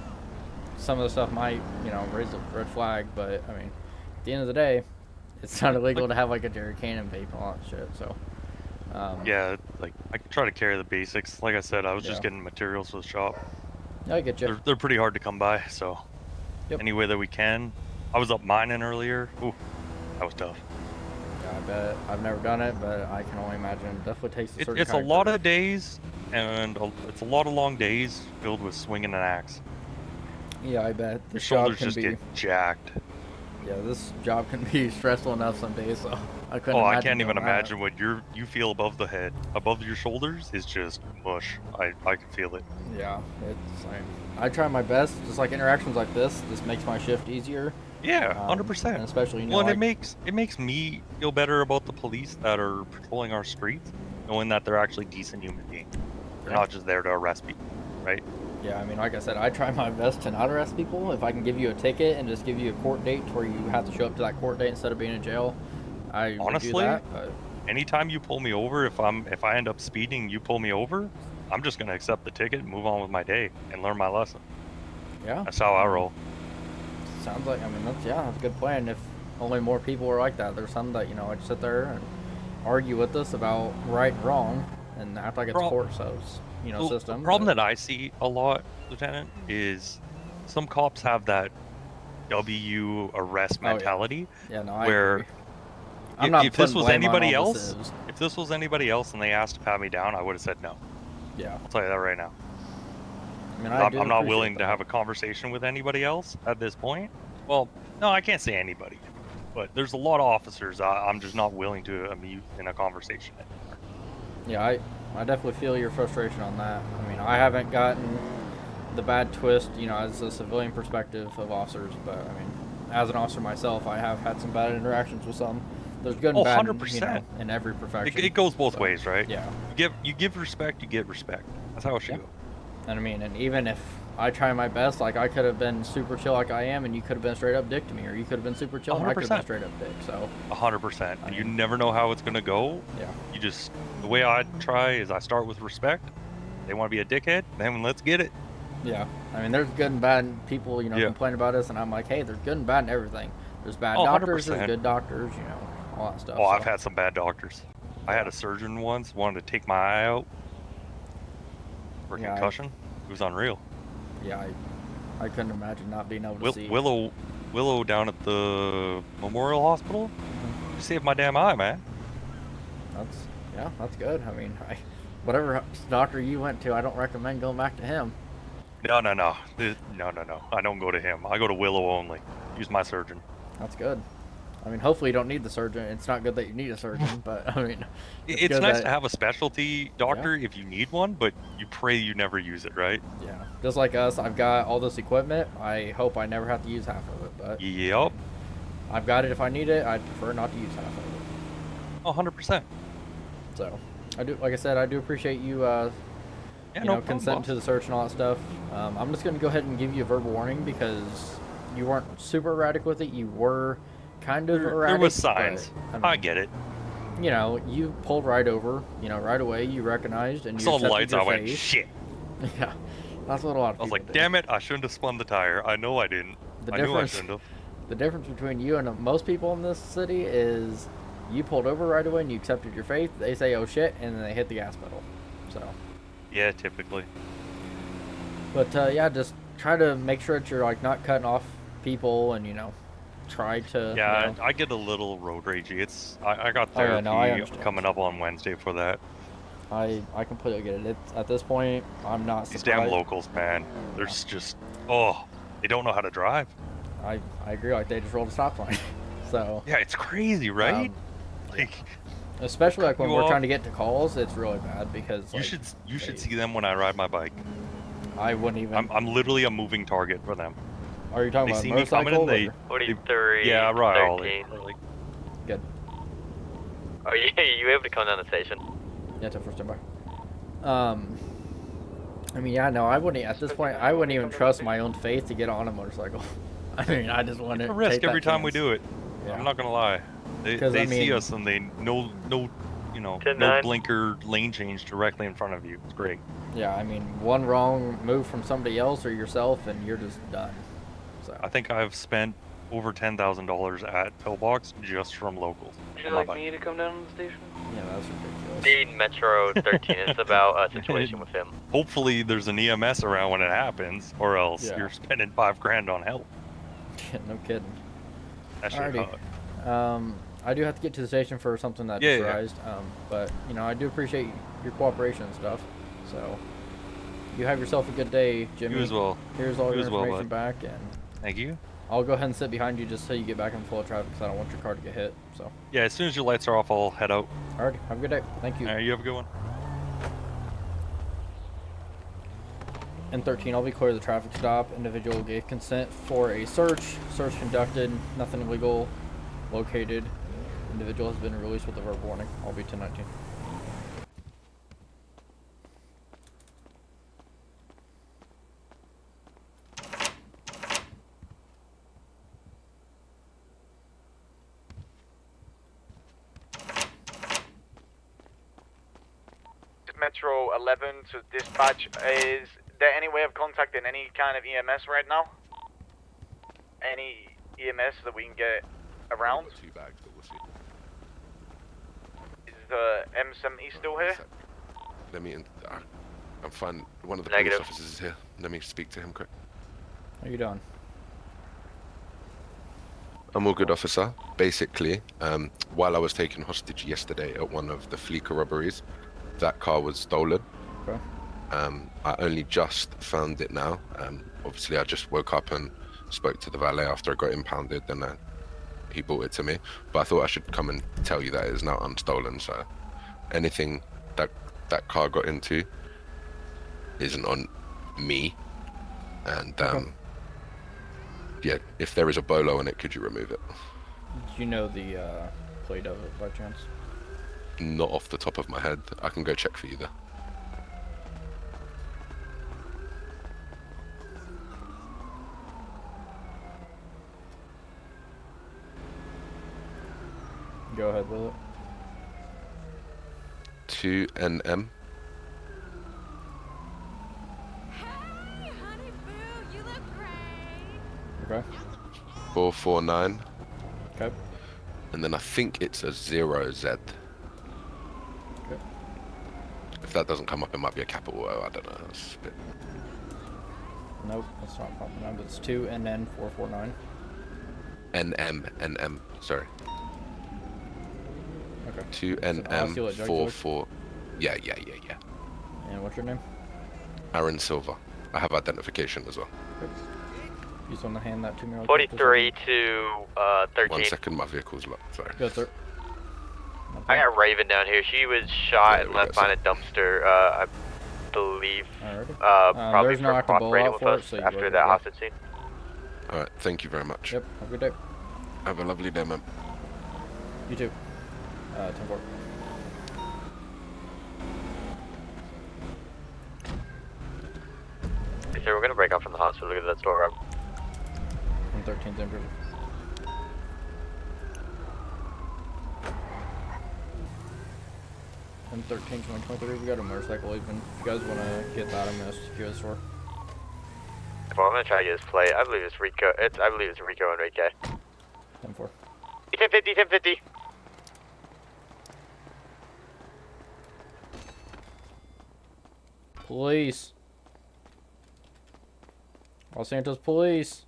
[SPEAKER 2] some of the stuff might, you know, raise a red flag, but I mean, at the end of the day, it's not illegal to have like a jerry can and vape and all that shit. So.
[SPEAKER 9] Yeah, like I try to carry the basics. Like I said, I was just getting materials for the shop.
[SPEAKER 2] I get you.
[SPEAKER 9] They're pretty hard to come by, so any way that we can. I was up mining earlier. Ooh, that was tough.
[SPEAKER 2] Yeah, I bet. I've never done it, but I can only imagine. It definitely takes a certain
[SPEAKER 9] It's a lot of days, and it's a lot of long days filled with swinging an axe.
[SPEAKER 2] Yeah, I bet.
[SPEAKER 9] Your shoulders just get jacked.
[SPEAKER 2] Yeah, this job can be stressful enough some days, so I couldn't.
[SPEAKER 9] Oh, I can't even imagine what you feel above the head. Above your shoulders is just mush. I can feel it.
[SPEAKER 2] Yeah, it's like, I try my best. Just like interactions like this makes my shift easier.
[SPEAKER 9] Yeah, 100%.
[SPEAKER 2] Especially, you know,
[SPEAKER 9] well, it makes me feel better about the police that are patrolling our streets, knowing that they're actually decent human beings. They're not just there to arrest people, right?
[SPEAKER 2] Yeah, I mean, like I said, I try my best to not arrest people. If I can give you a ticket and just give you a court date to where you have to show up to that court date instead of being in jail, I
[SPEAKER 9] honestly
[SPEAKER 2] would do that. But
[SPEAKER 9] anytime you pull me over, if I end up speeding, you pull me over, I'm just gonna accept the ticket and move on with my day and learn my lesson.
[SPEAKER 2] Yeah,
[SPEAKER 9] that's how I roll.
[SPEAKER 2] Sounds like, I mean, that's a good plan. If only more people were like that. There's some that, you know, I'd sit there and argue with us about right and wrong and act like it's court, so it's, you know, system.
[SPEAKER 9] The problem that I see a lot, Lieutenant, is some cops have that W arrest mentality.
[SPEAKER 2] Yeah, no, I
[SPEAKER 9] where
[SPEAKER 2] agree. I'm not
[SPEAKER 9] if this was anybody
[SPEAKER 2] on all
[SPEAKER 9] else,
[SPEAKER 2] the civs.
[SPEAKER 9] if this was anybody else and they asked to pat me down, I would have said no.
[SPEAKER 2] Yeah,
[SPEAKER 9] I'll tell you that right now.
[SPEAKER 2] I mean,
[SPEAKER 9] I'm not willing to have a conversation with anybody else at this point. Well, no, I can't say anybody, but there's a lot of officers I'm just not willing to mute in a conversation anymore.
[SPEAKER 2] Yeah, I definitely feel your frustration on that. I mean, I haven't gotten the bad twist, you know, as a civilian perspective of officers, but I mean, as an officer myself, I have had some bad interactions with some. There's good and bad,
[SPEAKER 9] 100%.
[SPEAKER 2] You know, in every profession.
[SPEAKER 9] It goes both ways, right?
[SPEAKER 2] Yeah.
[SPEAKER 9] You give respect, you get respect. That's how it should go.
[SPEAKER 2] And I mean, and even if I try my best, like I could have been super chill like I am, and you could have been straight up dick to me, or you could have been super chill, and I could have been straight up dick. So
[SPEAKER 9] 100%. And you never know how it's gonna go.
[SPEAKER 2] Yeah.
[SPEAKER 9] You just the way I try is I start with respect. They want to be a dickhead, then let's get it.
[SPEAKER 2] Yeah. I mean, there's good and bad people, you know, complain about us, and I'm like, hey, there's good and bad in everything. There's bad doctors, there's good doctors, you know, all that stuff.
[SPEAKER 9] Oh, I've had some bad doctors. I had a surgeon once wanted to take my eye out for concussion. It was unreal.
[SPEAKER 2] Yeah, I couldn't imagine not being able to see.
[SPEAKER 9] Willow down at the Memorial Hospital. You saved my damn eye, man.
[SPEAKER 2] That's good. I mean, whatever doctor you went to, I don't recommend going back to him.
[SPEAKER 9] No. No. I don't go to him. I go to Willow only. Use my surgeon.
[SPEAKER 2] That's good. I mean, hopefully you don't need the surgeon. It's not good that you need a surgeon, but I mean,
[SPEAKER 9] It's
[SPEAKER 2] good
[SPEAKER 9] nice
[SPEAKER 2] that-
[SPEAKER 9] to have a specialty doctor if you need one, but you pray you never use it, right?
[SPEAKER 2] Yeah, just like us, I've got all this equipment. I hope I never have to use half of it, but
[SPEAKER 9] Yep.
[SPEAKER 2] I've got it if I need it. I'd prefer not to use half of it.
[SPEAKER 9] 100%.
[SPEAKER 2] So, I do, like I said, I do appreciate you,
[SPEAKER 9] Yeah,
[SPEAKER 2] you
[SPEAKER 9] no
[SPEAKER 2] know,
[SPEAKER 9] problem,
[SPEAKER 2] consent
[SPEAKER 9] boss.
[SPEAKER 2] to the search and all that stuff. I'm just gonna go ahead and give you a verbal warning because you weren't super erratic with it. You were kind of erratic.
[SPEAKER 9] There was signs.
[SPEAKER 2] but,
[SPEAKER 9] I
[SPEAKER 2] mean,
[SPEAKER 9] get it.
[SPEAKER 2] You know, you pulled right over. You know, right away. You recognized and
[SPEAKER 9] I
[SPEAKER 2] you
[SPEAKER 9] saw the
[SPEAKER 2] accepted
[SPEAKER 9] lights.
[SPEAKER 2] your
[SPEAKER 9] I went,
[SPEAKER 2] face.
[SPEAKER 9] shit.
[SPEAKER 2] Yeah, that's what a lot of
[SPEAKER 9] I was
[SPEAKER 2] people
[SPEAKER 9] like,
[SPEAKER 2] do.
[SPEAKER 9] damn it, I shouldn't have spun the tire. I know I didn't.
[SPEAKER 2] The
[SPEAKER 9] I knew I
[SPEAKER 2] difference-
[SPEAKER 9] shouldn't have.
[SPEAKER 2] The difference between you and most people in this city is you pulled over right away and you accepted your fate. They say, oh shit, and then they hit the gas pedal. So,
[SPEAKER 9] Yeah, typically.
[SPEAKER 2] but yeah, just try to make sure that you're like not cutting off people and, you know, try to.
[SPEAKER 9] Yeah,
[SPEAKER 2] You know,
[SPEAKER 9] I get a little road ragey. I got
[SPEAKER 2] Oh, yeah,
[SPEAKER 9] therapy
[SPEAKER 2] no, I understand.
[SPEAKER 9] coming up on Wednesday for that.
[SPEAKER 2] I completely get it. It's, at this point, I'm not
[SPEAKER 9] These
[SPEAKER 2] surprised.
[SPEAKER 9] damn locals, man. There's just, they don't know how to drive.
[SPEAKER 2] I agree. Like they just rolled a stop sign. So,
[SPEAKER 9] Yeah, it's crazy, right?
[SPEAKER 2] Um,
[SPEAKER 9] Like,
[SPEAKER 2] especially like when
[SPEAKER 9] you
[SPEAKER 2] we're
[SPEAKER 9] off.
[SPEAKER 2] trying to get to calls, it's really bad because
[SPEAKER 9] you
[SPEAKER 2] like,
[SPEAKER 9] should see them when I ride my bike.
[SPEAKER 2] I wouldn't even.
[SPEAKER 9] I'm literally a moving target for them.
[SPEAKER 2] Are you talking
[SPEAKER 9] They
[SPEAKER 2] about
[SPEAKER 9] see
[SPEAKER 2] a
[SPEAKER 9] me coming
[SPEAKER 2] motorcycle?
[SPEAKER 9] and they,
[SPEAKER 2] or-
[SPEAKER 1] 43,
[SPEAKER 9] yeah, right, Ollie.
[SPEAKER 1] 13.
[SPEAKER 9] Like,
[SPEAKER 2] Good.
[SPEAKER 1] Are you able to come down the station?
[SPEAKER 2] Yeah, to first standby. I mean, yeah, no, I wouldn't. At this point, I wouldn't even trust my own faith to get on a motorcycle. I mean, I just want
[SPEAKER 9] it's
[SPEAKER 2] to
[SPEAKER 9] a risk
[SPEAKER 2] take that
[SPEAKER 9] every time we
[SPEAKER 2] chance.
[SPEAKER 9] do it.
[SPEAKER 2] Yeah.
[SPEAKER 9] I'm not gonna lie. They
[SPEAKER 2] 'Cause, I
[SPEAKER 9] see
[SPEAKER 2] mean-
[SPEAKER 9] us and they no you know,
[SPEAKER 1] 10-9.
[SPEAKER 9] no blinker lane change directly in front of you. It's great.
[SPEAKER 2] Yeah, I mean, one wrong move from somebody else or yourself, and you're just done. So,
[SPEAKER 9] I think I've spent over $10,000 at Pillbox just from locals.
[SPEAKER 4] Would
[SPEAKER 9] on
[SPEAKER 4] you
[SPEAKER 9] my
[SPEAKER 4] like
[SPEAKER 9] bike.
[SPEAKER 4] me to come down to the station?
[SPEAKER 2] yeah, that's ridiculous.
[SPEAKER 1] Need Metro 13. It's about a situation with him.
[SPEAKER 9] Hopefully there's an EMS around when it happens, or else
[SPEAKER 2] Yeah.
[SPEAKER 9] you're spending $5,000 on help.
[SPEAKER 2] No kidding.
[SPEAKER 9] That shit
[SPEAKER 2] Alrighty.
[SPEAKER 9] hurt.
[SPEAKER 2] I do have to get to the station for something that
[SPEAKER 9] Yeah,
[SPEAKER 2] just
[SPEAKER 9] yeah.
[SPEAKER 2] arised. But you know, I do appreciate your cooperation and stuff. So, you have yourself a good day, Jimmy.
[SPEAKER 9] You as well.
[SPEAKER 2] Here's all
[SPEAKER 9] You
[SPEAKER 2] your
[SPEAKER 9] as well,
[SPEAKER 2] information
[SPEAKER 9] bud.
[SPEAKER 2] back, and
[SPEAKER 9] Thank you.
[SPEAKER 2] I'll go ahead and sit behind you just so you get back in the flow of traffic, because I don't want your car to get hit. So,
[SPEAKER 9] Yeah, as soon as your lights are off, I'll head out.
[SPEAKER 2] alrighty, have a good day. Thank you.
[SPEAKER 9] All right, you have a good one.
[SPEAKER 2] And 13, I'll be clear of the traffic stop. Individual gave consent for a search. Search conducted. Nothing illegal located. Individual has been released with a verbal warning. I'll be 1019.
[SPEAKER 10] Metro 11 to dispatch. Is there any way of contacting any kind of EMS right now? Any EMS that we can get around?
[SPEAKER 11] Two bags, but we'll see.
[SPEAKER 10] Is the M70 still here?
[SPEAKER 11] Let me. I'm fine. One of the
[SPEAKER 1] Negative.
[SPEAKER 11] police officers is here. Let me speak to him quick.
[SPEAKER 2] How you doing?
[SPEAKER 11] I'm all good, officer. Basically, while I was taken hostage yesterday at one of the Fleeca robberies, that car was stolen.
[SPEAKER 2] Okay.
[SPEAKER 11] I only just found it now. Obviously, I just woke up and spoke to the valet after I got impounded, and he brought it to me. But I thought I should come and tell you that it is now unstolen. So, anything that car got into isn't on me. And yeah, if there is a bolo on it, could you remove it?
[SPEAKER 2] Do you know the plate of it by chance?
[SPEAKER 11] Not off the top of my head. I can go check for you there.
[SPEAKER 2] Go ahead with it.
[SPEAKER 11] 2NM.
[SPEAKER 2] Okay.
[SPEAKER 11] 449.
[SPEAKER 2] Okay.
[SPEAKER 11] And then I think it's a 0Z.
[SPEAKER 2] Okay.
[SPEAKER 11] If that doesn't come up, it might be a capital O. I don't know. That's a bit...
[SPEAKER 2] Nope, that's not popping up. It's 2NN449.
[SPEAKER 11] NM. Sorry.
[SPEAKER 2] Okay.
[SPEAKER 11] 2NM44. Yeah.
[SPEAKER 2] And what's your name?
[SPEAKER 11] Aaron Silva. I have identification as well.
[SPEAKER 2] You just want to hand that to me real quick?
[SPEAKER 1] 43 to 13.
[SPEAKER 11] 1 second, my vehicle's locked. Sorry.
[SPEAKER 2] Good, sir.
[SPEAKER 1] I got Raven down here. She was shot and left behind a dumpster, I believe. Probably
[SPEAKER 2] there's no active
[SPEAKER 1] cooperating
[SPEAKER 2] blowout
[SPEAKER 1] with
[SPEAKER 2] for
[SPEAKER 1] us
[SPEAKER 2] it, so you
[SPEAKER 1] after
[SPEAKER 2] go
[SPEAKER 1] that
[SPEAKER 2] ahead.
[SPEAKER 1] hostage scene.
[SPEAKER 11] All right. Thank you very much.
[SPEAKER 2] Yep. Have a good day.
[SPEAKER 11] Have a lovely day, man.
[SPEAKER 2] You too. 10-4.
[SPEAKER 1] Hey, sir, we're gonna break out from the hospital. Look at that store.
[SPEAKER 2] 113's injured. And 13, 2023, we got a motorcycle even. If you guys want to get that, I'm going to secure the store.
[SPEAKER 1] Well, I'm gonna try to get his plate. I believe it's Rico. I believe it's Rico Enrique.
[SPEAKER 2] 10-4.
[SPEAKER 1] 1050, 1050.
[SPEAKER 2] Police. Los Santos Police.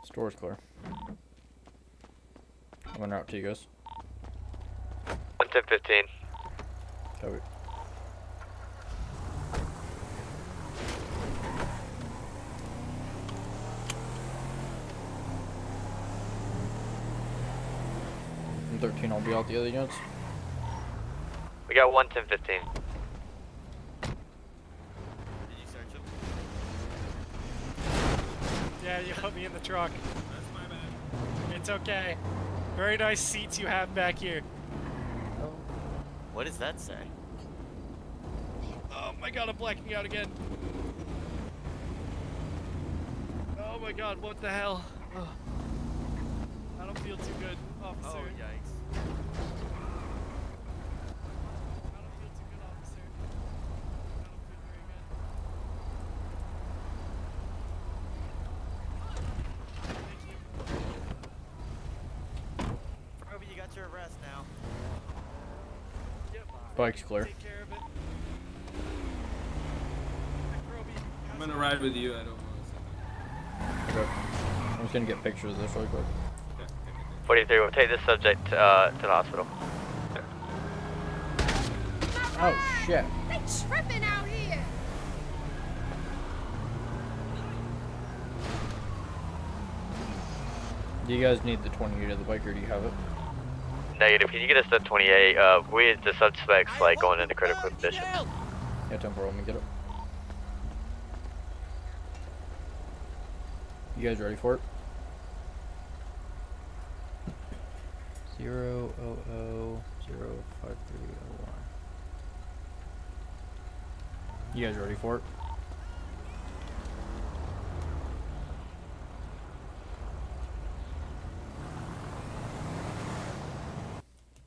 [SPEAKER 2] Store's clear. I'm en route to you guys.
[SPEAKER 1] 1015.
[SPEAKER 2] Copy. And 13, I'll be out the other units.
[SPEAKER 1] We got 1015.
[SPEAKER 7] Did you search him?
[SPEAKER 12] Yeah, you put me in the truck. That's my bad. It's okay. Very nice seats you have back here.
[SPEAKER 7] What does that say?
[SPEAKER 12] Oh my god, I'm blacking out again. Oh my god, what the hell? Oh. I don't feel too good, officer.
[SPEAKER 7] Oh, yikes.
[SPEAKER 12] I don't feel too good, officer. I don't feel very good. Thank you.
[SPEAKER 7] Roby, you got your arrest now.
[SPEAKER 12] Yep.
[SPEAKER 2] Bike's clear.
[SPEAKER 12] Take care of it.
[SPEAKER 13] I'm gonna ride with you. I don't know.
[SPEAKER 2] Okay. I'm just gonna get pictures of this really quick.
[SPEAKER 1] 43, we'll take this subject to the hospital.
[SPEAKER 2] Oh shit.
[SPEAKER 14] They tripping out here.
[SPEAKER 2] Do you guys need the 28 of the bike or do you have it?
[SPEAKER 1] Negative. Can you get us to 28? The suspect's like going into critical condition.
[SPEAKER 2] Yeah, 10-4, let me get it. You guys ready for it? 000-05301. You guys ready for it?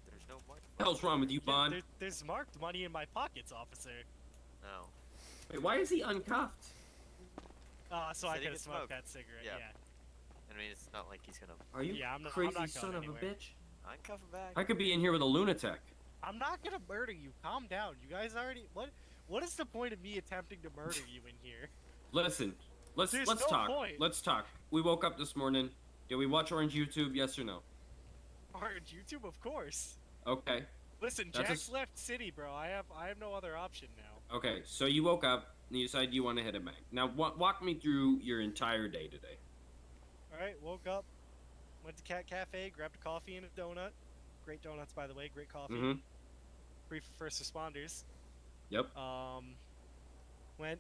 [SPEAKER 7] There's no money.
[SPEAKER 13] What the hell's wrong with you, Bond?
[SPEAKER 12] There's marked money in my pockets, officer.
[SPEAKER 7] No.
[SPEAKER 13] Wait, why is he uncuffed?
[SPEAKER 12] So I
[SPEAKER 7] Said he
[SPEAKER 12] could
[SPEAKER 7] could
[SPEAKER 12] smoke
[SPEAKER 7] smoke.
[SPEAKER 12] that cigarette,
[SPEAKER 7] Yeah.
[SPEAKER 12] yeah.
[SPEAKER 7] I mean, it's not like he's gonna.
[SPEAKER 13] Are you
[SPEAKER 12] Yeah, I'm not
[SPEAKER 13] crazy
[SPEAKER 12] going
[SPEAKER 13] son of
[SPEAKER 12] anywhere.
[SPEAKER 13] a bitch?
[SPEAKER 7] Uncuff him back.
[SPEAKER 13] I could be in here with a lunatic.
[SPEAKER 12] I'm not gonna murder you. Calm down. You guys already. What is the point of me attempting to murder you in here?
[SPEAKER 13] Listen, let's
[SPEAKER 12] There's
[SPEAKER 13] let's
[SPEAKER 12] no
[SPEAKER 13] talk.
[SPEAKER 12] point.
[SPEAKER 13] Let's talk. We woke up this morning. Did we watch Orange YouTube? Yes or no?
[SPEAKER 12] Orange YouTube, of course.
[SPEAKER 13] Okay.
[SPEAKER 12] Listen,
[SPEAKER 13] That's
[SPEAKER 12] Jack's left city, bro. I have no other option now.
[SPEAKER 13] Okay. So you woke up and you decided you want to hit a bank. Now walk me through your entire day today.
[SPEAKER 12] All right, woke up, went to Cat Cafe, grabbed a coffee and a donut. Great donuts, by the way. Great coffee.
[SPEAKER 13] Mm-hmm.
[SPEAKER 12] Free for first responders.
[SPEAKER 13] Yep.
[SPEAKER 12] Went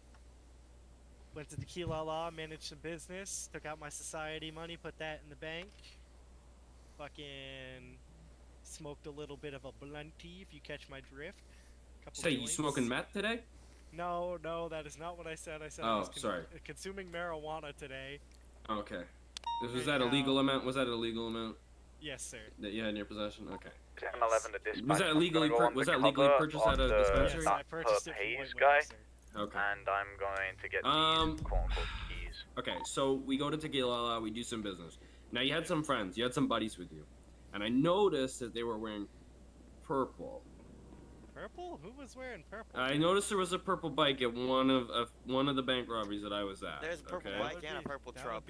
[SPEAKER 12] to Tequila La, managed some business, took out my society money, put that in the bank. Fucking smoked a little bit of a blunty, if you catch my drift. Couple
[SPEAKER 13] Say you
[SPEAKER 12] joints.
[SPEAKER 13] smoking meth today?
[SPEAKER 12] No, that is not what I said. I said I
[SPEAKER 13] Oh,
[SPEAKER 12] was
[SPEAKER 13] sorry.
[SPEAKER 12] consuming marijuana today.
[SPEAKER 13] Okay. Was that a legal amount? Was that a legal amount
[SPEAKER 12] Yes, sir.
[SPEAKER 13] that you had in your possession? Okay.
[SPEAKER 10] 1011 to dispatch.
[SPEAKER 13] Was that legally purchased at a dispensary?
[SPEAKER 12] Yes, I purchased it from
[SPEAKER 10] Hayes
[SPEAKER 12] White
[SPEAKER 10] guy.
[SPEAKER 12] Wings, sir.
[SPEAKER 13] Okay.
[SPEAKER 10] And I'm going to get these quote-unquote keys.
[SPEAKER 13] Okay, so we go to Tequila, we do some business. Now you had some friends, you had some buddies with you, and I noticed that they were wearing purple.
[SPEAKER 12] Purple? Who was wearing purple?
[SPEAKER 13] I noticed there was a purple bike at one of the bank robberies that I was at.
[SPEAKER 7] There's a purple
[SPEAKER 13] okay?
[SPEAKER 7] bike and a purple truck.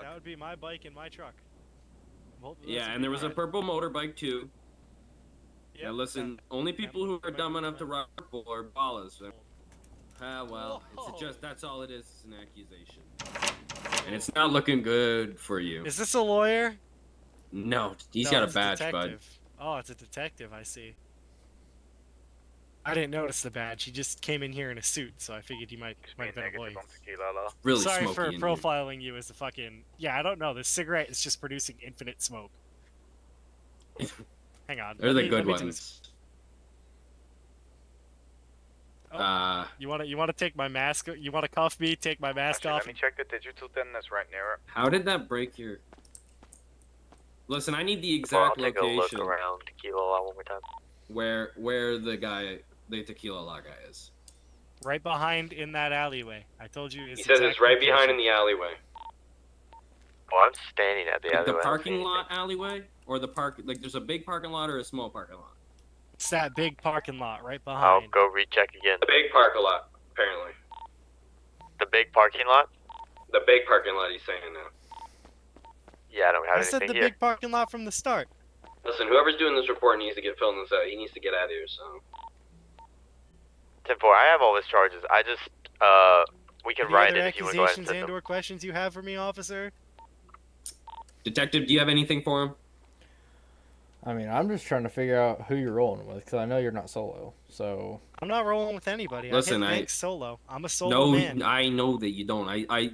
[SPEAKER 12] That would be my bike and my truck. Both of those
[SPEAKER 13] Yeah,
[SPEAKER 12] would
[SPEAKER 13] and
[SPEAKER 12] be
[SPEAKER 13] there was a
[SPEAKER 12] mine.
[SPEAKER 13] purple motorbike too.
[SPEAKER 12] Yep,
[SPEAKER 13] Now listen, only people who are dumb enough to rob purple are ballas. Well, it's just that's all it is. It's an accusation, and it's not looking good for you.
[SPEAKER 12] Is this a lawyer?
[SPEAKER 13] No, he's
[SPEAKER 12] No,
[SPEAKER 13] got a
[SPEAKER 12] it's
[SPEAKER 13] badge, bud.
[SPEAKER 12] detective. Oh, it's a detective. I see. I didn't notice the badge. He just came in here in a suit, so I figured he might have been a lawyer.
[SPEAKER 13] Really
[SPEAKER 12] Sorry
[SPEAKER 13] smoky
[SPEAKER 12] for
[SPEAKER 13] in here.
[SPEAKER 12] profiling you as a fucking. Yeah, I don't know. This cigarette is just producing infinite smoke. Hang on.
[SPEAKER 13] They're
[SPEAKER 12] let
[SPEAKER 13] the
[SPEAKER 12] me
[SPEAKER 13] good
[SPEAKER 12] do
[SPEAKER 13] ones.
[SPEAKER 12] this. You want to take my mask? You want to cuff me? Take my mask off?
[SPEAKER 10] Let me check the digital then. That's right near it.
[SPEAKER 13] How did that break your? Listen, I need the
[SPEAKER 1] Well, I'll
[SPEAKER 13] exact
[SPEAKER 1] take a look
[SPEAKER 13] location
[SPEAKER 1] around Tequila Lot one more time.
[SPEAKER 13] where the tequila law guy is.
[SPEAKER 12] Right behind in that alleyway. I told you.
[SPEAKER 13] He says it's right behind in the alleyway.
[SPEAKER 1] Oh, I'm standing at the
[SPEAKER 13] Like
[SPEAKER 1] alleyway.
[SPEAKER 13] the
[SPEAKER 1] I don't see
[SPEAKER 13] parking
[SPEAKER 1] anything.
[SPEAKER 13] lot alleyway, or the park? Like there's a big parking lot or a small parking lot.
[SPEAKER 12] It's that big parking lot right
[SPEAKER 1] I'll
[SPEAKER 12] behind.
[SPEAKER 1] go recheck again.
[SPEAKER 13] The big parking lot, apparently.
[SPEAKER 1] The big parking lot?
[SPEAKER 13] The big parking lot. He's saying now.
[SPEAKER 1] Yeah, I don't have
[SPEAKER 12] I said
[SPEAKER 1] anything
[SPEAKER 12] the
[SPEAKER 1] here.
[SPEAKER 12] big parking lot from the start.
[SPEAKER 13] Listen, whoever's doing this report needs to get filling this out. He needs to get out of here. So
[SPEAKER 1] 10-4, I have all his charges. I just, we can
[SPEAKER 12] Any
[SPEAKER 1] write
[SPEAKER 12] other
[SPEAKER 1] it if you want to go ahead and
[SPEAKER 12] accusations
[SPEAKER 1] send them.
[SPEAKER 12] and/or questions you have for me, officer?
[SPEAKER 13] Detective, do you have anything for him?
[SPEAKER 2] I mean, I'm just trying to figure out who you're rolling with, because I know you're not solo. So
[SPEAKER 12] I'm not rolling with anybody.
[SPEAKER 13] Listen,
[SPEAKER 12] I hit
[SPEAKER 13] I-
[SPEAKER 12] banks solo. I'm a solo
[SPEAKER 13] No,
[SPEAKER 12] man.
[SPEAKER 13] I know that you don't.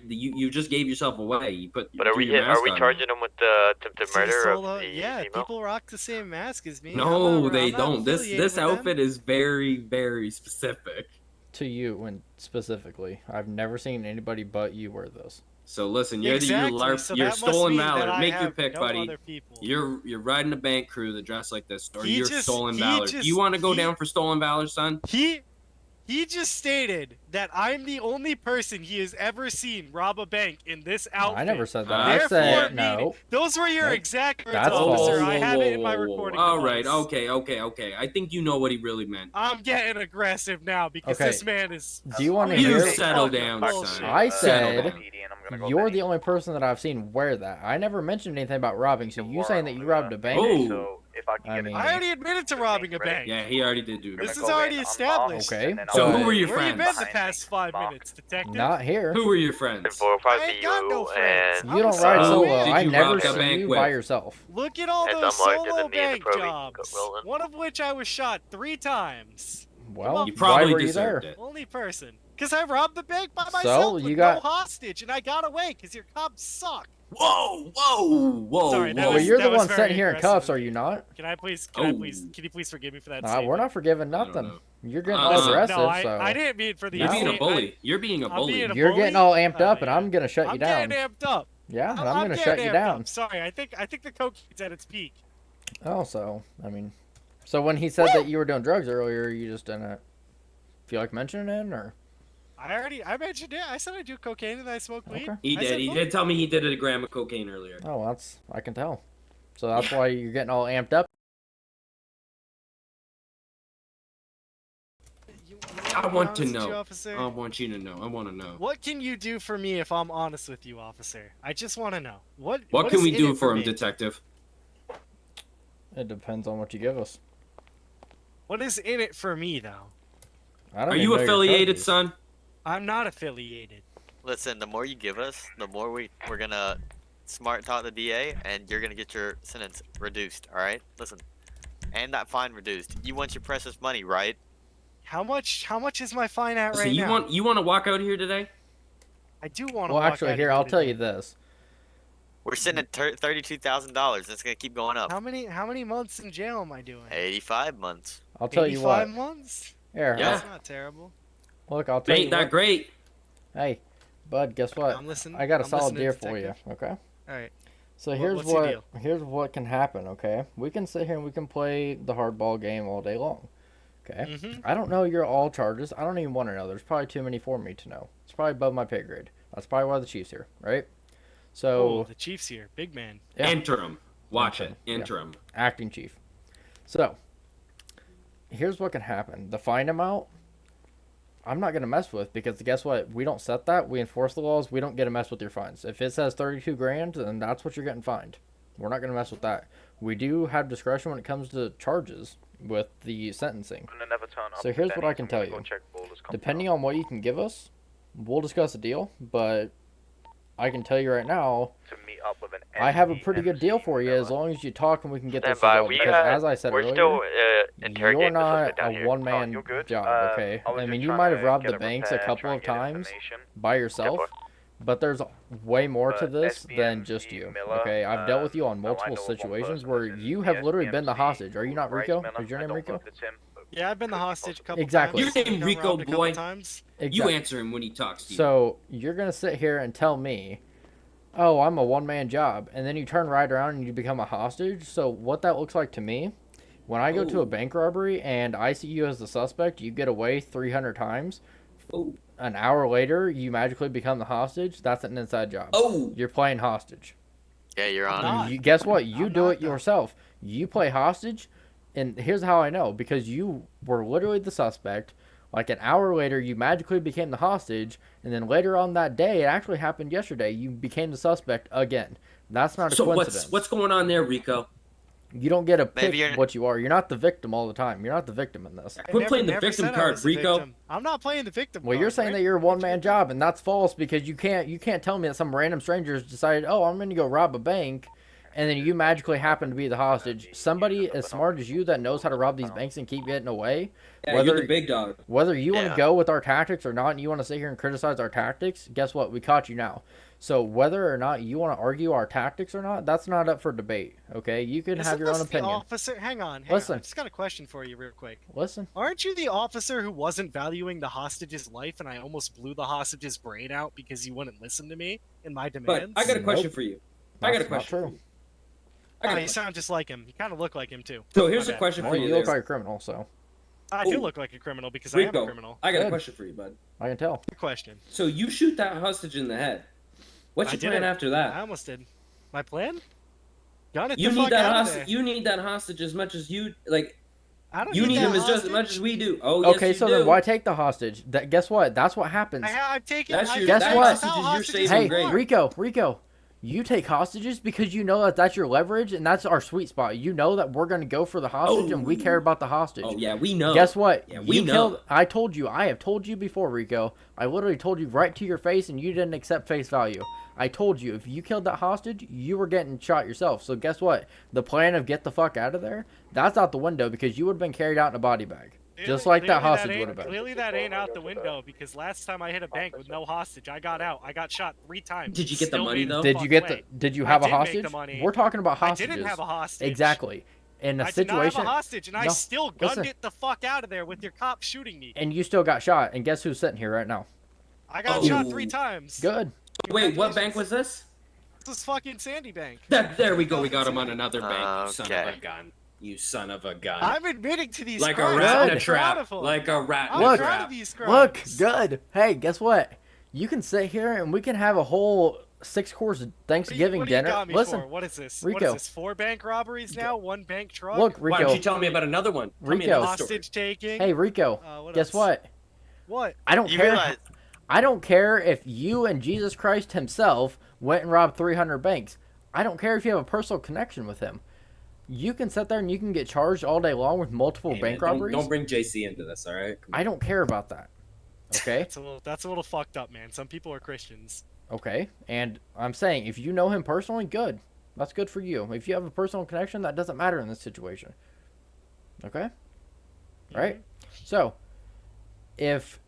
[SPEAKER 13] You just gave yourself away. You put.
[SPEAKER 1] But are
[SPEAKER 13] threw
[SPEAKER 1] we
[SPEAKER 13] your mask on.
[SPEAKER 1] charging him with the attempted
[SPEAKER 12] See,
[SPEAKER 1] murder
[SPEAKER 12] solo,
[SPEAKER 1] of the
[SPEAKER 12] yeah,
[SPEAKER 1] email?
[SPEAKER 12] people rock the same mask as me.
[SPEAKER 13] No,
[SPEAKER 12] I'm
[SPEAKER 13] they
[SPEAKER 12] not
[SPEAKER 13] don't. This
[SPEAKER 12] affiliated with them.
[SPEAKER 13] outfit is very, very specific.
[SPEAKER 2] to you, and specifically, I've never seen anybody but you wear this.
[SPEAKER 13] So listen, you're
[SPEAKER 12] Exactly,
[SPEAKER 13] the
[SPEAKER 12] so
[SPEAKER 13] you're
[SPEAKER 12] that must
[SPEAKER 13] stolen
[SPEAKER 12] mean that
[SPEAKER 13] valor.
[SPEAKER 12] I
[SPEAKER 13] Make your
[SPEAKER 12] have
[SPEAKER 13] pick,
[SPEAKER 12] no
[SPEAKER 13] buddy.
[SPEAKER 12] other people.
[SPEAKER 13] You're riding a bank crew that dress like this, or
[SPEAKER 12] He
[SPEAKER 13] you're
[SPEAKER 12] just-
[SPEAKER 13] stolen
[SPEAKER 12] he
[SPEAKER 13] valor.
[SPEAKER 12] just-
[SPEAKER 13] Do you want to go
[SPEAKER 12] he-
[SPEAKER 13] down for stolen valor, son?
[SPEAKER 12] He just stated that I'm the only person he has ever seen rob a bank in this outfit.
[SPEAKER 2] I never said that.
[SPEAKER 13] Uh,
[SPEAKER 2] I
[SPEAKER 12] Therefore,
[SPEAKER 2] said
[SPEAKER 12] meaning-
[SPEAKER 2] no.
[SPEAKER 12] Those were your
[SPEAKER 2] Nope.
[SPEAKER 12] exact words,
[SPEAKER 2] That's
[SPEAKER 12] officer.
[SPEAKER 2] false.
[SPEAKER 12] I have it in my recording
[SPEAKER 13] All right,
[SPEAKER 12] device.
[SPEAKER 13] okay. I think you know what he really meant.
[SPEAKER 12] I'm getting aggressive now because
[SPEAKER 2] Okay.
[SPEAKER 12] this man is.
[SPEAKER 2] Do you want to
[SPEAKER 13] You
[SPEAKER 2] hear?
[SPEAKER 13] settle
[SPEAKER 12] fucking
[SPEAKER 13] down,
[SPEAKER 12] bullshit.
[SPEAKER 13] son.
[SPEAKER 2] I
[SPEAKER 13] Settle
[SPEAKER 2] said
[SPEAKER 13] down.
[SPEAKER 2] you're the only person that I've seen wear that. I never mentioned anything about robbing. So you saying that you robbed a bank?
[SPEAKER 13] Oh.
[SPEAKER 10] So if I can
[SPEAKER 2] I
[SPEAKER 10] get
[SPEAKER 2] mean-
[SPEAKER 10] a
[SPEAKER 12] I already admitted to robbing a bank.
[SPEAKER 13] Yeah, he already did do
[SPEAKER 12] This
[SPEAKER 13] that.
[SPEAKER 12] is already established.
[SPEAKER 2] Okay.
[SPEAKER 13] So
[SPEAKER 2] but
[SPEAKER 13] who were your
[SPEAKER 12] Where you
[SPEAKER 13] friends?
[SPEAKER 12] been the past 5 minutes, detective?
[SPEAKER 2] Not here.
[SPEAKER 13] Who were your friends?
[SPEAKER 1] 10-4 will probably
[SPEAKER 12] I
[SPEAKER 1] be
[SPEAKER 12] ain't got
[SPEAKER 1] you
[SPEAKER 12] no friends.
[SPEAKER 1] and...
[SPEAKER 12] I'm
[SPEAKER 2] You
[SPEAKER 12] a
[SPEAKER 2] don't ride
[SPEAKER 12] solo
[SPEAKER 2] solo.
[SPEAKER 12] man.
[SPEAKER 13] Did
[SPEAKER 2] I
[SPEAKER 13] you
[SPEAKER 2] never
[SPEAKER 13] rob a
[SPEAKER 2] see
[SPEAKER 13] bank
[SPEAKER 2] you
[SPEAKER 13] with?
[SPEAKER 2] by yourself.
[SPEAKER 12] Look at all
[SPEAKER 1] It's
[SPEAKER 12] those
[SPEAKER 1] unlikely
[SPEAKER 12] solo
[SPEAKER 1] that me and the
[SPEAKER 12] bank
[SPEAKER 1] Proby
[SPEAKER 12] jobs.
[SPEAKER 1] rolling.
[SPEAKER 12] One of which I was shot 3 times.
[SPEAKER 2] Well,
[SPEAKER 13] You
[SPEAKER 2] why
[SPEAKER 13] probably
[SPEAKER 2] were you there?
[SPEAKER 13] deserved it.
[SPEAKER 12] Only person. Because I robbed the bank by
[SPEAKER 2] So,
[SPEAKER 12] myself
[SPEAKER 2] you
[SPEAKER 12] with
[SPEAKER 2] got-
[SPEAKER 12] no hostage, and I got away because your cops suck.
[SPEAKER 13] Whoa!
[SPEAKER 12] Sorry, that
[SPEAKER 2] Well,
[SPEAKER 12] was-
[SPEAKER 2] you're the
[SPEAKER 12] was
[SPEAKER 2] one
[SPEAKER 12] very
[SPEAKER 2] sitting here in
[SPEAKER 12] aggressive
[SPEAKER 2] cuffs,
[SPEAKER 12] of
[SPEAKER 2] are
[SPEAKER 12] me.
[SPEAKER 2] you not?
[SPEAKER 12] Can you please forgive me for that
[SPEAKER 2] Nah,
[SPEAKER 12] statement?
[SPEAKER 2] we're not forgiving
[SPEAKER 13] I don't
[SPEAKER 2] nothing.
[SPEAKER 13] know.
[SPEAKER 2] You're getting
[SPEAKER 13] Uh-uh.
[SPEAKER 2] aggressive,
[SPEAKER 12] No, I
[SPEAKER 2] so
[SPEAKER 12] didn't mean for the.
[SPEAKER 13] You're being a
[SPEAKER 2] No.
[SPEAKER 13] bully. You're being a
[SPEAKER 12] I'm
[SPEAKER 13] bully.
[SPEAKER 12] being a
[SPEAKER 2] you're
[SPEAKER 12] bully?
[SPEAKER 2] getting all amped up, and
[SPEAKER 12] yeah.
[SPEAKER 2] I'm gonna shut you
[SPEAKER 12] I'm
[SPEAKER 2] down.
[SPEAKER 12] getting amped up.
[SPEAKER 2] Yeah, and I'm gonna
[SPEAKER 12] getting
[SPEAKER 2] shut you
[SPEAKER 12] amped
[SPEAKER 2] down.
[SPEAKER 12] up. Sorry, I think the cocaine's at its peak.
[SPEAKER 2] Oh, so I mean, so when he said that you were doing drugs earlier, you just didn't feel like mentioning it, or
[SPEAKER 12] I mentioned it. I said I do cocaine and I smoke weed.
[SPEAKER 2] Okay.
[SPEAKER 13] He
[SPEAKER 12] I
[SPEAKER 13] did.
[SPEAKER 12] said
[SPEAKER 13] He
[SPEAKER 12] both.
[SPEAKER 13] did tell me he did a gram of cocaine earlier.
[SPEAKER 2] oh, I can tell. So that's why you're getting all amped up.
[SPEAKER 13] I want to
[SPEAKER 12] honest with
[SPEAKER 13] know.
[SPEAKER 12] you, officer?
[SPEAKER 13] I want you to know. I want to know.
[SPEAKER 12] What can you do for me if I'm honest with you, officer? I just want to know. What
[SPEAKER 13] What can
[SPEAKER 12] is
[SPEAKER 13] we
[SPEAKER 12] in
[SPEAKER 13] do
[SPEAKER 12] it
[SPEAKER 13] for him,
[SPEAKER 12] me?
[SPEAKER 13] detective?
[SPEAKER 2] It depends on what you give us.
[SPEAKER 12] What is in it for me, though?
[SPEAKER 2] I don't
[SPEAKER 13] Are
[SPEAKER 2] even
[SPEAKER 13] you
[SPEAKER 2] know your
[SPEAKER 13] affiliated,
[SPEAKER 2] charges.
[SPEAKER 13] son?
[SPEAKER 12] I'm not affiliated.
[SPEAKER 7] Listen, the more you give us, the more we're gonna smart talk the DA, and you're gonna get your sentence reduced. All right? Listen, and that fine reduced. You want your precious money, right?
[SPEAKER 12] How much is my fine at
[SPEAKER 13] Listen,
[SPEAKER 12] right
[SPEAKER 13] you
[SPEAKER 12] now?
[SPEAKER 13] want to walk out here today?
[SPEAKER 12] I do want to.
[SPEAKER 2] Well, actually, here I'll tell you this.
[SPEAKER 7] We're sitting at $32,000. It's gonna keep going up.
[SPEAKER 12] How many months in jail am I doing?
[SPEAKER 7] 85 months.
[SPEAKER 2] I'll tell you what.
[SPEAKER 12] 85 months?
[SPEAKER 2] Here,
[SPEAKER 13] Yeah.
[SPEAKER 12] That's not terrible.
[SPEAKER 2] look, I'll tell you
[SPEAKER 13] Ain't that
[SPEAKER 2] what.
[SPEAKER 13] great?
[SPEAKER 2] Hey, bud, guess what?
[SPEAKER 12] I'm listening.
[SPEAKER 2] I got a
[SPEAKER 12] I'm
[SPEAKER 2] solid
[SPEAKER 12] listening,
[SPEAKER 2] deal for you.
[SPEAKER 12] detective.
[SPEAKER 2] Okay.
[SPEAKER 12] All right.
[SPEAKER 2] So
[SPEAKER 12] What's your deal?
[SPEAKER 2] here's what can happen. Okay, we can sit here and we can play the hardball game all day long. Okay.
[SPEAKER 12] Mhm.
[SPEAKER 2] I don't know your all charges. I don't even want to know. There's probably too many for me to know. It's probably above my pay grade. That's probably why the Chiefs here, right? So
[SPEAKER 12] Oh, the Chiefs here, big man.
[SPEAKER 2] yeah,
[SPEAKER 13] Interim. Watch it.
[SPEAKER 2] Yeah.
[SPEAKER 13] Interim.
[SPEAKER 2] acting chief. So here's what can happen. The fine amount, I'm not going to mess with, because guess what? We don't set that. We enforce the laws. We don't get to mess with your fines. If it says 32 grand, then that's what you're getting fined. We're not going to mess with that. We do have discretion when it comes to charges with the sentencing. So here's what I can tell you. Depending on what you can give us, we'll discuss a deal, but I can tell you right now, I have a pretty good deal for you as long as you talk and we can get this resolved. Because as I said earlier, you're not a one-man job, okay? I mean, you might have robbed the banks a couple of times by yourself, but there's way more to this than just you, okay? I've dealt with you on multiple situations where you have literally been the hostage. Are you not Rico? Is your name Rico?
[SPEAKER 12] Yeah, I've been the hostage a couple
[SPEAKER 2] Exactly.
[SPEAKER 12] times.
[SPEAKER 13] Your name Rico, boy.
[SPEAKER 12] Times.
[SPEAKER 2] Exactly.
[SPEAKER 13] You answer him when he talks to you.
[SPEAKER 2] So you're going to sit here and tell me, oh, I'm a one-man job, and then you turn right around and you become a hostage? So what that looks like to me, when I go to a bank robbery and I see you as the suspect, you get away 300 times. An hour later, you magically become the hostage. That's an inside job. You're playing hostage.
[SPEAKER 7] Yeah, Your Honor.
[SPEAKER 2] Guess what? You do it yourself. You play hostage, and here's how I know. Because you were literally the suspect. Like an hour later, you magically became the hostage, and then later on that day, it actually happened yesterday, you became the suspect again. That's not a coincidence.
[SPEAKER 13] So what's going on there, Rico?
[SPEAKER 2] You don't get to pick what you are. You're not the victim all the time. You're not the victim in this.
[SPEAKER 13] Quit playing the victim card, Rico.
[SPEAKER 12] I'm not playing the victim
[SPEAKER 2] Well,
[SPEAKER 12] card,
[SPEAKER 2] you're saying
[SPEAKER 12] right?
[SPEAKER 2] that you're a one-man job, and that's false because you can't tell me that some random strangers decided, oh, I'm going to go rob a bank, and then you magically happen to be the hostage. Somebody as smart as you that knows how to rob these banks and keep getting away.
[SPEAKER 13] Yeah, you're the big dog.
[SPEAKER 2] Whether you want to go with our tactics or not, and you want to sit here and criticize our tactics, guess what? We caught you now. So whether or not you want to argue our tactics or not, that's not up for debate. Okay, you can have your own opinion.
[SPEAKER 12] Officer, hang on.
[SPEAKER 2] Listen.
[SPEAKER 12] I just got a question for you, real quick.
[SPEAKER 2] Listen.
[SPEAKER 12] Aren't you the officer who wasn't valuing the hostage's life, and I almost blew the hostage's brain out because you wouldn't listen to me in my demands?
[SPEAKER 13] But I got a question for you. I got a question for you.
[SPEAKER 12] You sound just like him. You kind of look like him too.
[SPEAKER 13] So here's a question for you.
[SPEAKER 2] You look like a criminal, so.
[SPEAKER 12] I do look like a criminal because I am a criminal.
[SPEAKER 13] I got a question for you, bud.
[SPEAKER 2] I can tell.
[SPEAKER 12] Good question.
[SPEAKER 13] So you shoot that hostage in the head. What's your plan after that?
[SPEAKER 12] I almost did. My plan? Got it.
[SPEAKER 13] You need that hostage. You need that hostage as much as you like. You need him as much as we do. Oh, yes,
[SPEAKER 2] okay, so then why take the hostage? Guess what? That's what happens.
[SPEAKER 12] I've taken.
[SPEAKER 2] Guess what?
[SPEAKER 13] Hey,
[SPEAKER 2] Rico. You take hostages because you know that that's your leverage and that's our sweet spot. You know that we're going to go for the hostage and we care about the hostage.
[SPEAKER 13] Oh, yeah, we know.
[SPEAKER 2] Guess what?
[SPEAKER 13] Yeah, we know.
[SPEAKER 2] I told you. I have told you before, Rico. I literally told you right to your face and you didn't accept face value. I told you if you killed that hostage, you were getting shot yourself. So guess what? The plan of get the fuck out of there, that's out the window because you would have been carried out in a body bag. Just like that hostage would have been.
[SPEAKER 12] Clearly that ain't out the window because last time I hit a bank with no hostage, I got out. I got shot 3 times.
[SPEAKER 13] Did you get the money though?
[SPEAKER 2] Did you have a hostage? We're talking about hostages.
[SPEAKER 12] I didn't have a hostage.
[SPEAKER 2] Exactly. In a situation.
[SPEAKER 12] I did not have a hostage, and I still gunned it the fuck out of there with your cop shooting me.
[SPEAKER 2] And you still got shot. And guess who's sitting here right now?
[SPEAKER 12] I got shot 3 times.
[SPEAKER 2] Good.
[SPEAKER 13] Wait, what bank was this?
[SPEAKER 12] This is fucking Sandy Bank.
[SPEAKER 13] There we go. We got him on another bank. You son of a gun. You son of a gun.
[SPEAKER 12] I'm admitting to these
[SPEAKER 13] like
[SPEAKER 12] crimes.
[SPEAKER 13] a rat in a trap. Like a rat in a trap.
[SPEAKER 2] Look, good. Hey, guess what? You can sit here and we can have a whole 6-course Thanksgiving dinner.
[SPEAKER 12] You got me
[SPEAKER 2] Listen,
[SPEAKER 12] for? What is this?
[SPEAKER 2] Rico.
[SPEAKER 12] What is this? 4 bank robberies now? 1 bank truck?
[SPEAKER 2] Look, Rico.
[SPEAKER 13] Why don't you tell me about another one?
[SPEAKER 2] Rico.
[SPEAKER 12] Hostage taking.
[SPEAKER 2] Hey, Rico. Guess what?
[SPEAKER 12] What?
[SPEAKER 2] I don't care. I don't care if you and Jesus Christ himself went and robbed 300 banks. I don't care if you have a personal connection with him. You can sit there and you can get charged all day long with multiple bank robberies.
[SPEAKER 13] Don't bring JC into this, all right?
[SPEAKER 2] I don't care about that. Okay?
[SPEAKER 12] That's a little fucked up, man. Some people are Christians.
[SPEAKER 2] Okay, and I'm saying if you know him personally, good. That's good for you. If you have a personal connection, that doesn't matter in this situation. Okay? Right? So, if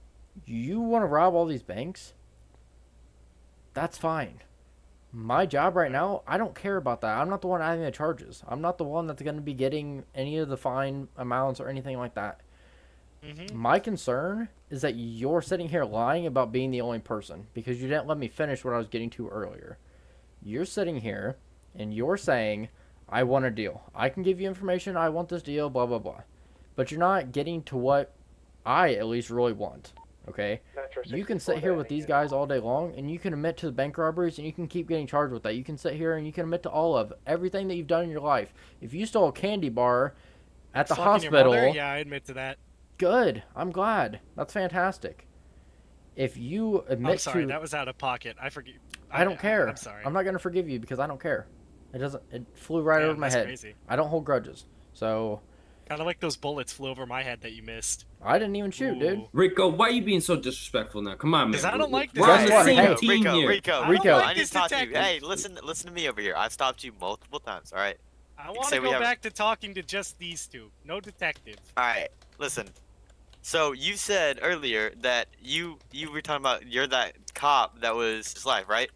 [SPEAKER 2] you want to rob all these banks, that's fine. My job right now, I don't care about that. I'm not the one adding the charges. I'm not the one that's going to be getting any of the fine amounts or anything like that. My concern is that you're sitting here lying about being the only person because you didn't let me finish what I was getting to earlier. You're sitting here and you're saying, I want a deal. I can give you information. I want this deal, blah, blah, blah. But you're not getting to what I at least really want. Okay, you can sit here with these guys all day long and you can admit to the bank robberies and you can keep getting charged with that. You can sit here and you can admit to all of everything that you've done in your life. If you stole a candy bar at the
[SPEAKER 12] Fucking your mother?
[SPEAKER 2] hospital.
[SPEAKER 12] Yeah, I admit to that.
[SPEAKER 2] Good. I'm glad. That's fantastic. If you admit
[SPEAKER 12] I'm sorry,
[SPEAKER 2] to,
[SPEAKER 12] that was out of pocket. I forget.
[SPEAKER 2] I don't care.
[SPEAKER 12] I'm sorry.
[SPEAKER 2] I'm not gonna forgive you because I don't care. It doesn't. It flew right
[SPEAKER 12] Damn,
[SPEAKER 2] over my
[SPEAKER 12] that's
[SPEAKER 2] head.
[SPEAKER 12] crazy.
[SPEAKER 2] I don't hold grudges. So
[SPEAKER 12] Kind of like those bullets flew over my head that you missed.
[SPEAKER 2] I didn't even shoot, dude.
[SPEAKER 13] Rico, why are you being so disrespectful now? Come on, man.
[SPEAKER 12] 'Cause I don't like this
[SPEAKER 13] We're on the
[SPEAKER 2] guy.
[SPEAKER 13] same
[SPEAKER 2] Hey,
[SPEAKER 13] team here.
[SPEAKER 7] Rico,
[SPEAKER 12] like
[SPEAKER 7] I need
[SPEAKER 12] this
[SPEAKER 7] to talk to you.
[SPEAKER 12] detective.
[SPEAKER 7] Hey, listen to me over here. I've stopped you multiple times. All right.
[SPEAKER 12] I want to go back to talking to just these two. No detective.
[SPEAKER 7] All right. Listen. So you said earlier that you were talking about you're that cop that was his life, right?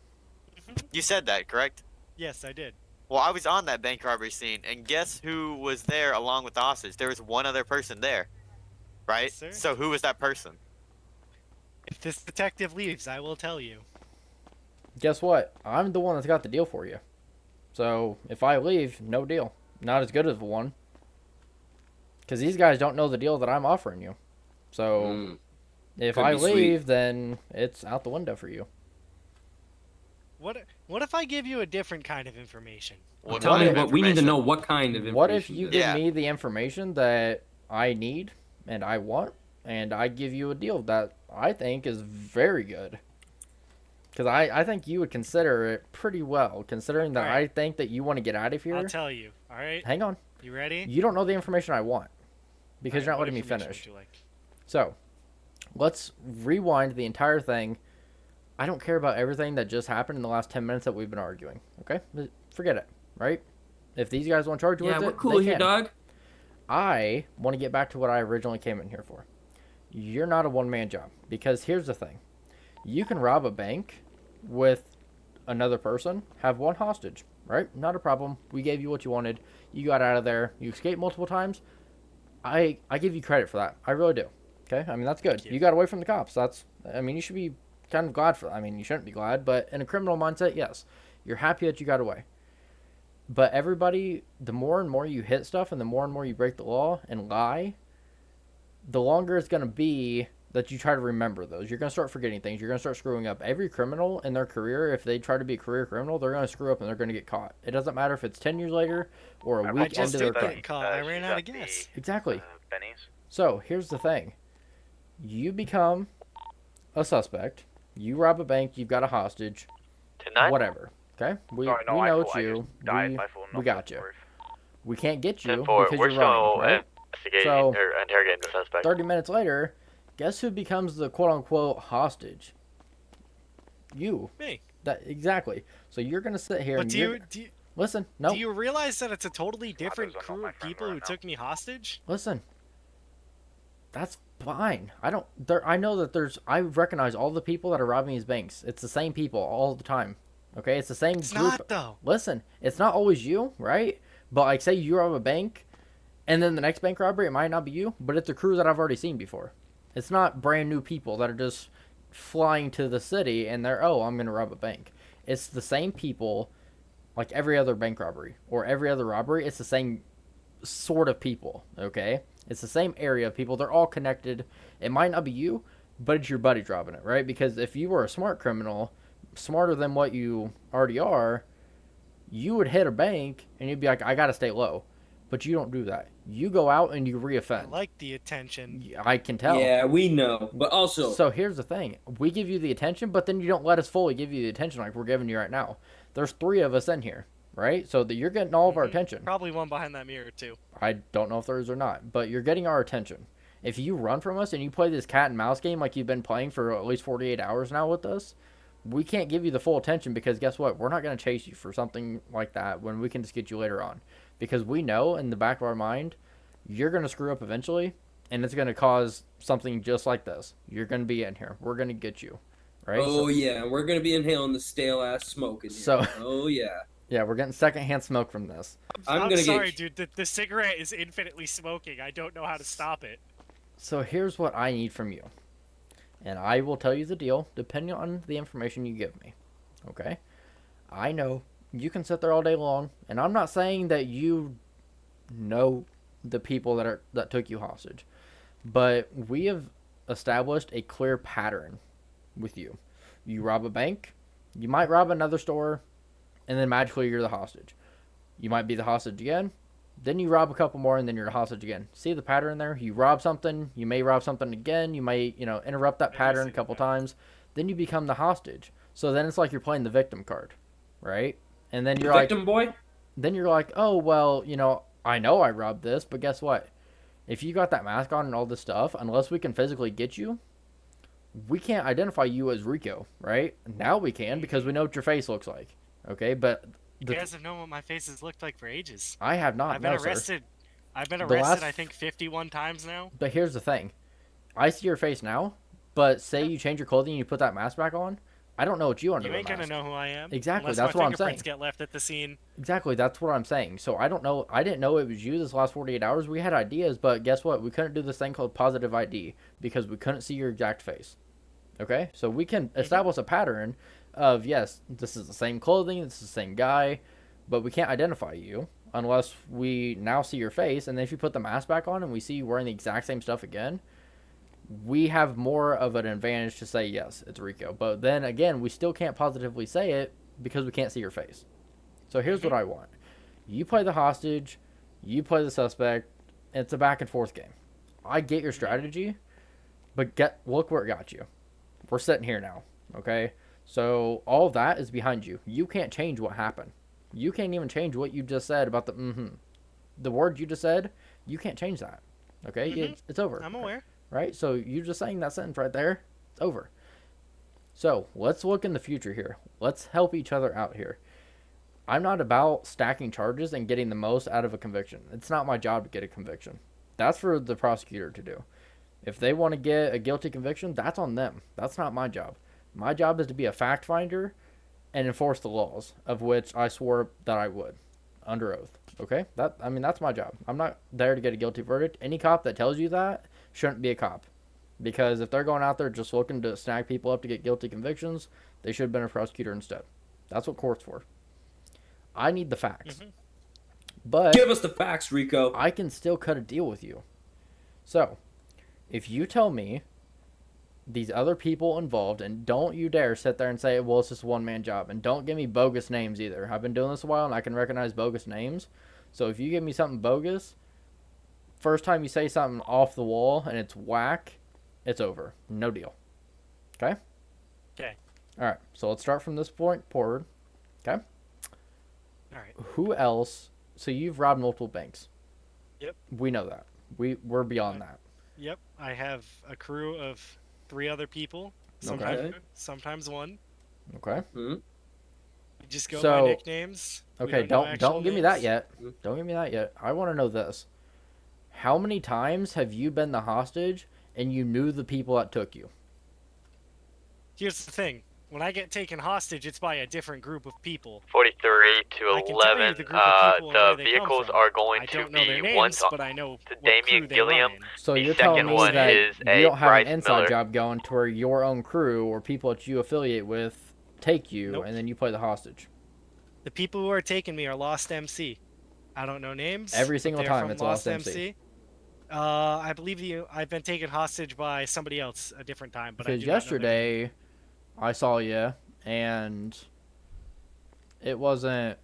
[SPEAKER 7] You said that, correct?
[SPEAKER 12] Yes, I did.
[SPEAKER 7] Well, I was on that bank robbery scene, and guess who was there along with the hostage? There was one other person there, right?
[SPEAKER 12] Yes, sir.
[SPEAKER 7] So who was that person?
[SPEAKER 12] If this detective leaves, I will tell you.
[SPEAKER 2] Guess what? I'm the one that's got the deal for you. So if I leave, no deal. Not as good as the one. Because these guys don't know the deal that I'm offering you. So if
[SPEAKER 13] Could
[SPEAKER 2] I
[SPEAKER 13] be sweet.
[SPEAKER 2] leave, then it's out the window for you.
[SPEAKER 12] What if I give you a different kind of information?
[SPEAKER 7] What
[SPEAKER 13] Tell
[SPEAKER 7] kind
[SPEAKER 13] me
[SPEAKER 7] of
[SPEAKER 13] what we need to
[SPEAKER 7] information?
[SPEAKER 13] know. What kind of information?
[SPEAKER 2] What if you
[SPEAKER 13] this
[SPEAKER 2] give
[SPEAKER 13] is.
[SPEAKER 7] Yeah.
[SPEAKER 2] me the information that I need and I want, and I give you a deal that I think is very good? Because I think you would consider it pretty well, considering that
[SPEAKER 12] Alright.
[SPEAKER 2] I think that you want to get out of here.
[SPEAKER 12] I'll tell you. All right.
[SPEAKER 2] Hang on.
[SPEAKER 12] You ready?
[SPEAKER 2] You don't know the information I want because you're not
[SPEAKER 12] What
[SPEAKER 2] letting me
[SPEAKER 12] information
[SPEAKER 2] finish.
[SPEAKER 12] would you like?
[SPEAKER 2] So, let's rewind the entire thing. I don't care about everything that just happened in the last 10 minutes that we've been arguing. Okay? Forget it, right? If these guys want to charge you
[SPEAKER 13] Yeah,
[SPEAKER 2] with
[SPEAKER 13] we're
[SPEAKER 2] it,
[SPEAKER 13] cool
[SPEAKER 2] they
[SPEAKER 13] here,
[SPEAKER 2] can.
[SPEAKER 13] dog.
[SPEAKER 2] I want to get back to what I originally came in here for. You're not a one-man job. Because here's the thing. You can rob a bank with another person, have one hostage, right? Not a problem. We gave you what you wanted. You got out of there. You escaped multiple times. I give you credit for that. I really do. Okay? I mean, that's good. You got away from the cops. You should be kind of glad for that. I mean, you shouldn't be glad, but in a criminal mindset, yes. You're happy that you got away. But everybody, the more and more you hit stuff and the more you break the law and lie, the longer it's going to be that you try to remember those. You're going to start forgetting things. You're going to start screwing up. Every criminal in their career, if they try to be a career criminal, they're going to screw up and they're going to get caught. It doesn't matter if it's 10 years later or a week into their thing.
[SPEAKER 12] I ran out of gas.
[SPEAKER 2] Exactly.
[SPEAKER 10] Benny's.
[SPEAKER 2] So, here's the thing. You become a suspect. You rob a bank. You've got a hostage.
[SPEAKER 1] Tonight?
[SPEAKER 2] Whatever. Okay? We
[SPEAKER 10] Sorry, no,
[SPEAKER 2] know
[SPEAKER 10] I
[SPEAKER 2] it's
[SPEAKER 10] thought I
[SPEAKER 2] you.
[SPEAKER 10] just died by falling
[SPEAKER 2] We
[SPEAKER 10] off
[SPEAKER 2] got
[SPEAKER 10] the
[SPEAKER 2] you.
[SPEAKER 10] roof.
[SPEAKER 2] We can't get you
[SPEAKER 1] 10-4.
[SPEAKER 2] because
[SPEAKER 1] We're
[SPEAKER 2] you're running,
[SPEAKER 1] still
[SPEAKER 2] right?
[SPEAKER 1] investigating
[SPEAKER 2] So,
[SPEAKER 1] or interrogating the suspect.
[SPEAKER 2] 30 minutes later, guess who becomes the quote-unquote hostage? You.
[SPEAKER 12] Me.
[SPEAKER 2] Exactly. So you're going to sit here
[SPEAKER 12] But
[SPEAKER 2] and
[SPEAKER 12] do you
[SPEAKER 2] listen, no.
[SPEAKER 12] do you realize that it's a totally different crew of people who took me hostage?
[SPEAKER 2] Listen. That's fine. I know that I recognize all the people that are robbing these banks. It's the same people all the time. Okay? It's the same
[SPEAKER 12] It's
[SPEAKER 2] group.
[SPEAKER 12] not, though.
[SPEAKER 2] Listen, it's not always you, right? But like say you rob a bank and then the next bank robbery, it might not be you, but it's a crew that I've already seen before. It's not brand new people that are just flying to the city and they're, I'm going to rob a bank. It's the same people like every other bank robbery or every other robbery. It's the same sort of people, okay? It's the same area of people. They're all connected. It might not be you, but it's your buddy robbing it, right? Because if you were a smart criminal, smarter than what you already are, you would hit a bank and you'd be like, I got to stay low. But you don't do that. You go out and you reoffend.
[SPEAKER 12] I like the attention.
[SPEAKER 2] I can tell.
[SPEAKER 13] Yeah, we know. But also...
[SPEAKER 2] So here's the thing. We give you the attention, but then you don't let us fully give you the attention like we're giving you right now. There's 3 of us in here, right? So that you're getting all of our attention.
[SPEAKER 12] Probably one behind that mirror, too.
[SPEAKER 2] I don't know if there is or not, but you're getting our attention. If you run from us and you play this cat and mouse game like you've been playing for at least 48 hours now with us, we can't give you the full attention because guess what? We're not going to chase you for something like that when we can just get you later on. Because we know in the back of our mind, you're going to screw up eventually, and it's going to cause something just like this. You're going to be in here. We're going to get you, right?
[SPEAKER 13] Oh, yeah, we're going to be inhaling the stale-ass smoke in here.
[SPEAKER 2] So-
[SPEAKER 13] Oh, yeah.
[SPEAKER 2] Yeah, we're getting secondhand smoke from this.
[SPEAKER 12] I'm sorry, dude. The cigarette is infinitely smoking. I don't know how to stop it.
[SPEAKER 2] So here's what I need from you. And I will tell you the deal depending on the information you give me. Okay? I know you can sit there all day long, and I'm not saying that you know the people that took you hostage. But we have established a clear pattern with you. You rob a bank, you might rob another store, and then magically you're the hostage. You might be the hostage again, Then you rob a couple more, and then you're a hostage again. See the pattern there? You rob something, you may rob something again, you may, interrupt that pattern a couple times. Then you become the hostage. So then it's like you're playing the victim card, right? And then you're
[SPEAKER 13] Victim boy?
[SPEAKER 2] Then you're like, oh, well, I know I robbed this, but guess what? If you got that mask on and all this stuff, unless we can physically get you, we can't identify you as Rico, right? Now we can because we know what your face looks like, okay? But
[SPEAKER 12] you guys have known what my face has looked like for ages.
[SPEAKER 2] I have not.
[SPEAKER 12] I've been arrested. I've been arrested, I think, 51 times now.
[SPEAKER 2] But here's the thing. I see your face now, but say you change your clothing and you put that mask back on, I don't know what you under the mask.
[SPEAKER 12] You ain't gonna know who I am.
[SPEAKER 2] Exactly,
[SPEAKER 12] that's
[SPEAKER 2] what I'm saying.
[SPEAKER 12] My fingerprints get left at the scene.
[SPEAKER 2] Exactly, that's what I'm saying. So I don't know. I didn't know it was you this last 48 hours. We had ideas, but guess what? We couldn't do this thing called positive ID because we couldn't see your exact face. Okay? So we can establish a pattern of, yes, this is the same clothing, this is the same guy, but we can't identify you unless we now see your face. And then if you put the mask back on and we see you wearing the exact same stuff again, we have more of an advantage to say, yes, it's Rico. But then again, we still can't positively say it because we can't see your face. So here's what I want. You play the hostage, you play the suspect, and it's a back and forth game. I get your strategy, but look where it got you. We're sitting here now, okay? So all of that is behind you. You can't change what happened. You can't even change what you just said about the word you just said. You can't change that, okay? It's over.
[SPEAKER 12] I'm aware.
[SPEAKER 2] Right? So you just saying that sentence right there, it's over. So let's look in the future here. Let's help each other out here. I'm not about stacking charges and getting the most out of a conviction. It's not my job to get a conviction. That's for the prosecutor to do. If they want to get a guilty conviction, that's on them. That's not my job. My job is to be a fact finder and enforce the laws, of which I swore that I would, under oath. Okay? That's my job. I'm not there to get a guilty verdict. Any cop that tells you that shouldn't be a cop. Because if they're going out there just looking to snag people up to get guilty convictions, they should have been a prosecutor instead. That's what court's for. I need the facts. But
[SPEAKER 13] give us the facts, Rico.
[SPEAKER 2] I can still cut a deal with you. So, if you tell me these other people involved, and don't you dare sit there and say, well, it's just a one-man job, and don't give me bogus names either. I've been doing this a while, and I can recognize bogus names. So if you give me something bogus, first time you say something off the wall and it's whack, it's over. No deal. Okay?
[SPEAKER 12] Okay.
[SPEAKER 2] All right. So let's start from this point forward. Okay?
[SPEAKER 12] All right.
[SPEAKER 2] Who else? So you've robbed multiple banks.
[SPEAKER 12] Yep.
[SPEAKER 2] We know that. We're beyond that.
[SPEAKER 12] Yep. I have a crew of 3 other people. Sometimes one.
[SPEAKER 2] Okay.
[SPEAKER 12] We just go by nicknames.
[SPEAKER 2] Okay, don't give me that yet. Don't give me that yet. I want to know this. How many times have you been the hostage and you knew the people that took you?
[SPEAKER 12] Here's the thing. When I get taken hostage, it's by a different group of people.
[SPEAKER 1] 43 to 11. The vehicles are going to be one
[SPEAKER 12] but I know
[SPEAKER 1] to Damian Gilliam.
[SPEAKER 2] So
[SPEAKER 1] the
[SPEAKER 2] you're telling
[SPEAKER 1] second
[SPEAKER 2] me
[SPEAKER 1] one
[SPEAKER 2] that
[SPEAKER 1] is
[SPEAKER 2] you don't have
[SPEAKER 1] Bryce
[SPEAKER 2] an inside
[SPEAKER 1] Miller.
[SPEAKER 2] job going to where your own crew or people that you affiliate with take you,
[SPEAKER 12] Nope.
[SPEAKER 2] and then you play the hostage.
[SPEAKER 12] The people who are taking me are Lost MC. I don't know names.
[SPEAKER 2] Every single
[SPEAKER 12] they're
[SPEAKER 2] time
[SPEAKER 12] from
[SPEAKER 2] it's Lost MC.
[SPEAKER 12] I believe I've been taken hostage by somebody else a different time, but
[SPEAKER 2] Because yesterday I saw you, and it wasn't,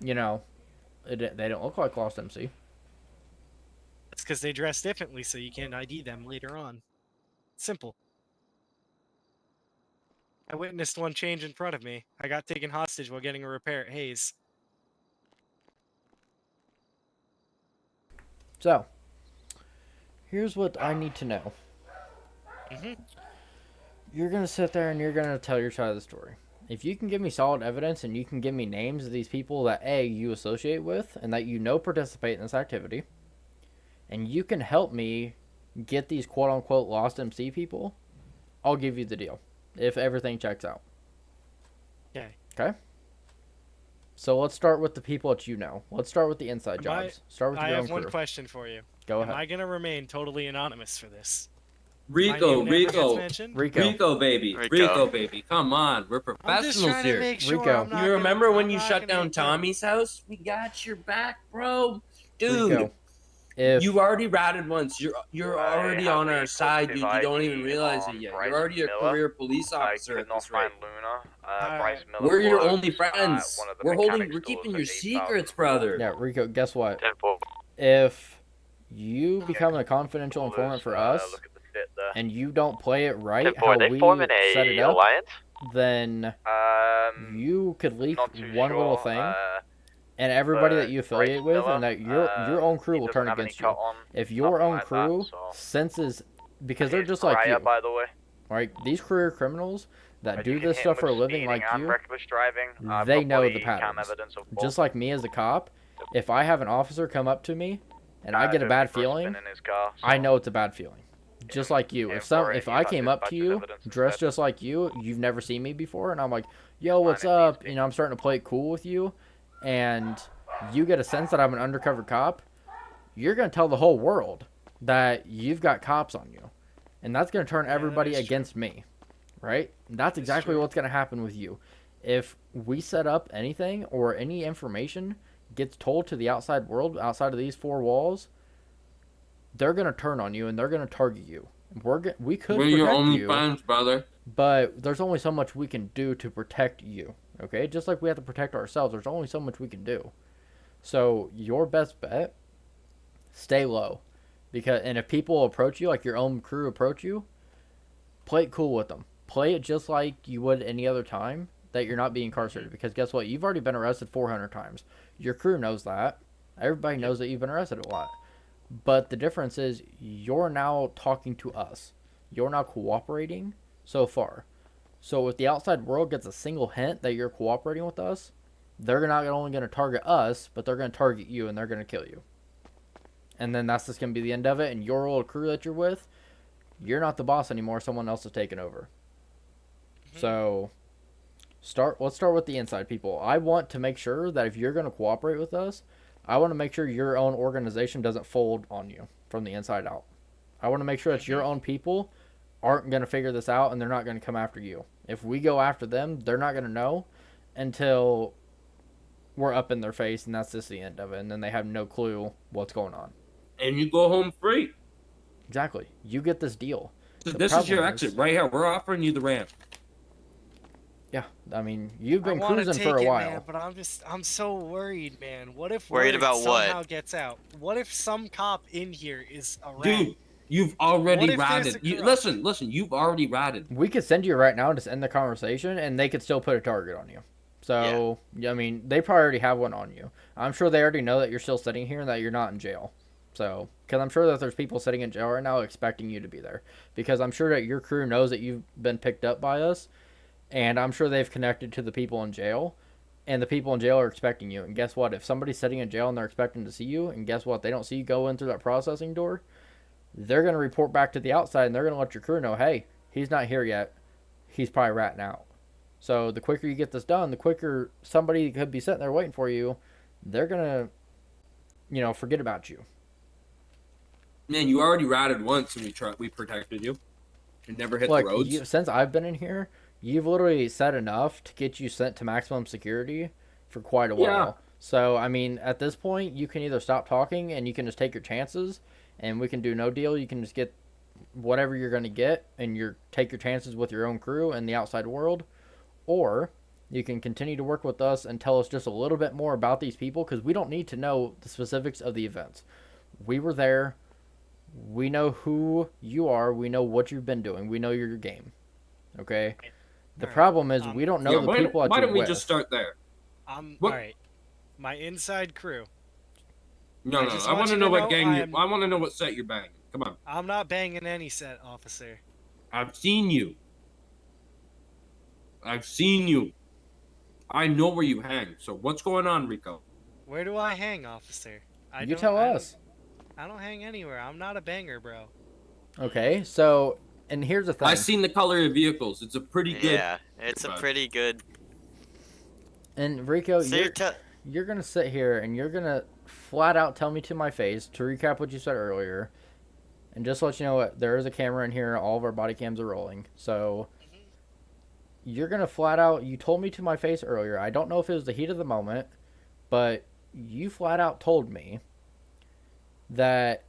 [SPEAKER 2] they don't look like Lost MC.
[SPEAKER 12] It's because they dress differently, so you can't ID them later on. Simple. I witnessed one change in front of me. I got taken hostage while getting a repair at Hayes.
[SPEAKER 2] So, here's what I need to know. You're going to sit there and you're going to tell your side of the story. If you can give me solid evidence and you can give me names of these people that, A, you associate with and that you know participate in this activity, and you can help me get these quote-unquote Lost MC people, I'll give you the deal. If everything checks out. Okay? So let's start with the people that you know. Let's start with the inside jobs. Start with your own crew.
[SPEAKER 12] I have one question for you.
[SPEAKER 2] Go ahead.
[SPEAKER 12] Am I going to remain totally anonymous for this?
[SPEAKER 13] Rico, baby. Rico, baby. Come on. We're professionals here.
[SPEAKER 2] Rico.
[SPEAKER 13] You remember when you shut down Tommy's house? We got your back, bro. Dude.
[SPEAKER 2] Rico. If
[SPEAKER 13] You already ratted once. You're already on our side, dude. You don't even realize it yet. You're already a career police officer at this rate.
[SPEAKER 10] Bryce Miller
[SPEAKER 13] We're your
[SPEAKER 10] works
[SPEAKER 13] only
[SPEAKER 10] at
[SPEAKER 13] friends.
[SPEAKER 10] one of the
[SPEAKER 13] We're
[SPEAKER 10] mechanic
[SPEAKER 13] keeping
[SPEAKER 10] stores
[SPEAKER 13] your
[SPEAKER 10] at
[SPEAKER 13] secrets,
[SPEAKER 10] 8000.
[SPEAKER 13] brother.
[SPEAKER 2] yeah, Rico, guess what?
[SPEAKER 1] 10-4.
[SPEAKER 2] If you become a confidential informant for us,
[SPEAKER 10] Look at the fit there.
[SPEAKER 2] and you don't play it right
[SPEAKER 1] 10-4,
[SPEAKER 2] how
[SPEAKER 1] they
[SPEAKER 2] we
[SPEAKER 1] forming
[SPEAKER 2] set it
[SPEAKER 1] a
[SPEAKER 2] up,
[SPEAKER 1] alliance?
[SPEAKER 2] then you could leak
[SPEAKER 10] Not too
[SPEAKER 2] one
[SPEAKER 10] sure.
[SPEAKER 2] little thing, and everybody that
[SPEAKER 10] but
[SPEAKER 2] you affiliate
[SPEAKER 10] Bryce
[SPEAKER 2] with,
[SPEAKER 10] Miller,
[SPEAKER 2] and that your own crew
[SPEAKER 10] he
[SPEAKER 2] will
[SPEAKER 10] doesn't
[SPEAKER 2] turn
[SPEAKER 10] have any
[SPEAKER 2] against you.
[SPEAKER 10] cut on,
[SPEAKER 2] If your
[SPEAKER 10] nothing
[SPEAKER 2] own
[SPEAKER 10] like that,
[SPEAKER 2] crew
[SPEAKER 10] so-
[SPEAKER 2] senses, because they're
[SPEAKER 10] He's
[SPEAKER 2] just like
[SPEAKER 10] prior,
[SPEAKER 2] you,
[SPEAKER 10] by the way.
[SPEAKER 2] right? These career criminals that
[SPEAKER 10] But
[SPEAKER 2] do
[SPEAKER 10] you can
[SPEAKER 2] this
[SPEAKER 10] hit
[SPEAKER 2] stuff
[SPEAKER 10] him
[SPEAKER 2] for a
[SPEAKER 10] with
[SPEAKER 2] living
[SPEAKER 10] speeding
[SPEAKER 2] like
[SPEAKER 10] and
[SPEAKER 2] you,
[SPEAKER 10] reckless driving. I've
[SPEAKER 2] they
[SPEAKER 10] got
[SPEAKER 2] know the
[SPEAKER 10] body cam
[SPEAKER 2] patterns.
[SPEAKER 10] evidence of both.
[SPEAKER 2] Just like me as a cop, if I have an officer come up to me and I get a bad feeling,
[SPEAKER 10] in his car, so
[SPEAKER 2] I know it's a bad feeling. Just like you.
[SPEAKER 10] yeah,
[SPEAKER 2] If
[SPEAKER 10] for it,
[SPEAKER 2] if
[SPEAKER 10] he's
[SPEAKER 2] I
[SPEAKER 10] had
[SPEAKER 2] came up to
[SPEAKER 10] dispatcher's
[SPEAKER 2] you,
[SPEAKER 10] evidence
[SPEAKER 2] dressed
[SPEAKER 10] instead.
[SPEAKER 2] just like you've never seen me before, and I'm like, yo, what's up? You know, I'm starting to play it cool with you, and you get a sense that I'm an undercover cop, you're going to tell the whole world that you've got cops on you. And that's going to turn everybody against me, right? That's exactly what's going to happen with you. If we set up anything or any information gets told to the outside world, outside of these four walls, they're going to turn on you and they're going to target you. We could
[SPEAKER 13] We're
[SPEAKER 2] protect
[SPEAKER 13] your only
[SPEAKER 2] you,
[SPEAKER 13] friends, brother.
[SPEAKER 2] but there's only so much we can do to protect you, okay? Just like we have to protect ourselves, there's only so much we can do. So your best bet, stay low. And if people approach you, like your own crew approach you, play it cool with them. Play it just like you would any other time that you're not being incarcerated. Because guess what? You've already been arrested 400 times. Your crew knows that. Everybody knows that you've been arrested a lot. But the difference is you're now talking to us. You're now cooperating so far. So if the outside world gets a single hint that you're cooperating with us, they're not only going to target us, but they're going to target you and they're going to kill you. And then that's just going to be the end of it. And your old crew that you're with, you're not the boss anymore. Someone else is taking over. So let's start with the inside people. I want to make sure that if you're going to cooperate with us, I want to make sure your own organization doesn't fold on you from the inside out. I want to make sure that your own people aren't going to figure this out and they're not going to come after you. If we go after them, they're not going to know until we're up in their face, and that's just the end of it. And then they have no clue what's going on.
[SPEAKER 13] And you go home free.
[SPEAKER 2] Exactly. You get this deal.
[SPEAKER 13] So this is your exit right here. We're offering you the ramp.
[SPEAKER 2] Yeah, I mean, you've been
[SPEAKER 12] I wanna
[SPEAKER 2] cruising
[SPEAKER 12] take
[SPEAKER 2] for a
[SPEAKER 12] it,
[SPEAKER 2] while.
[SPEAKER 12] Man, but I'm so worried, man. What if
[SPEAKER 7] Worried
[SPEAKER 12] word
[SPEAKER 7] about what?
[SPEAKER 12] somehow gets out? What if some cop in here is a rat?
[SPEAKER 13] Dude, you've already
[SPEAKER 12] What if there's
[SPEAKER 13] ratted.
[SPEAKER 12] a
[SPEAKER 13] Listen, you've already ratted.
[SPEAKER 2] We could send you right now and just end the conversation, and they could still put a target on you. So, yeah. I mean, they probably already have one on you. I'm sure they already know that you're still sitting here and that you're not in jail. So, because I'm sure that there's people sitting in jail right now expecting you to be there. Because I'm sure that your crew knows that you've been picked up by us, and I'm sure they've connected to the people in jail, and the people in jail are expecting you. And guess what? If somebody's sitting in jail and they're expecting to see you, and guess what? They don't see you go in through that processing door, they're going to report back to the outside, and they're going to let your crew know, hey, he's not here yet. He's probably ratting out. So the quicker you get this done, the quicker somebody could be sitting there waiting for you, they're going to, forget about you.
[SPEAKER 13] Man, you already ratted once, and we protected you. And never hit the roads.
[SPEAKER 2] Since I've been in here, you've literally said enough to get you sent to maximum security for quite a while.
[SPEAKER 13] Yeah.
[SPEAKER 2] So, I mean, at this point, you can either stop talking and you can just take your chances, and we can do no deal. You can just get whatever you're going to get, and take your chances with your own crew and the outside world. Or you can continue to work with us and tell us just a little bit more about these people, because we don't need to know the specifics of the events. We were there. We know who you are. We know what you've been doing. We know your game. Okay? The problem is we don't know the people that you're with.
[SPEAKER 13] Why don't we just start there?
[SPEAKER 12] All right. My inside crew.
[SPEAKER 13] No. I want to know what gang I want to know what set you're banging. Come on.
[SPEAKER 12] I'm not banging any set, officer.
[SPEAKER 13] I've seen you. I know where you hang. So what's going on, Rico?
[SPEAKER 12] Where do I hang, officer?
[SPEAKER 2] You tell us.
[SPEAKER 12] I don't hang anywhere. I'm not a banger, bro.
[SPEAKER 2] Okay, so, and here's the thing.
[SPEAKER 13] I've seen the color of vehicles. It's a pretty good.
[SPEAKER 7] Yeah, it's a pretty good.
[SPEAKER 2] And Rico,
[SPEAKER 7] So
[SPEAKER 2] you're going to sit here and you're going to flat out tell me to my face, to recap what you said earlier, and just let you know what, there is a camera in here. All of our body cams are rolling. So, you're going to flat out, you told me to my face earlier, I don't know if it was the heat of the moment, but you flat out told me that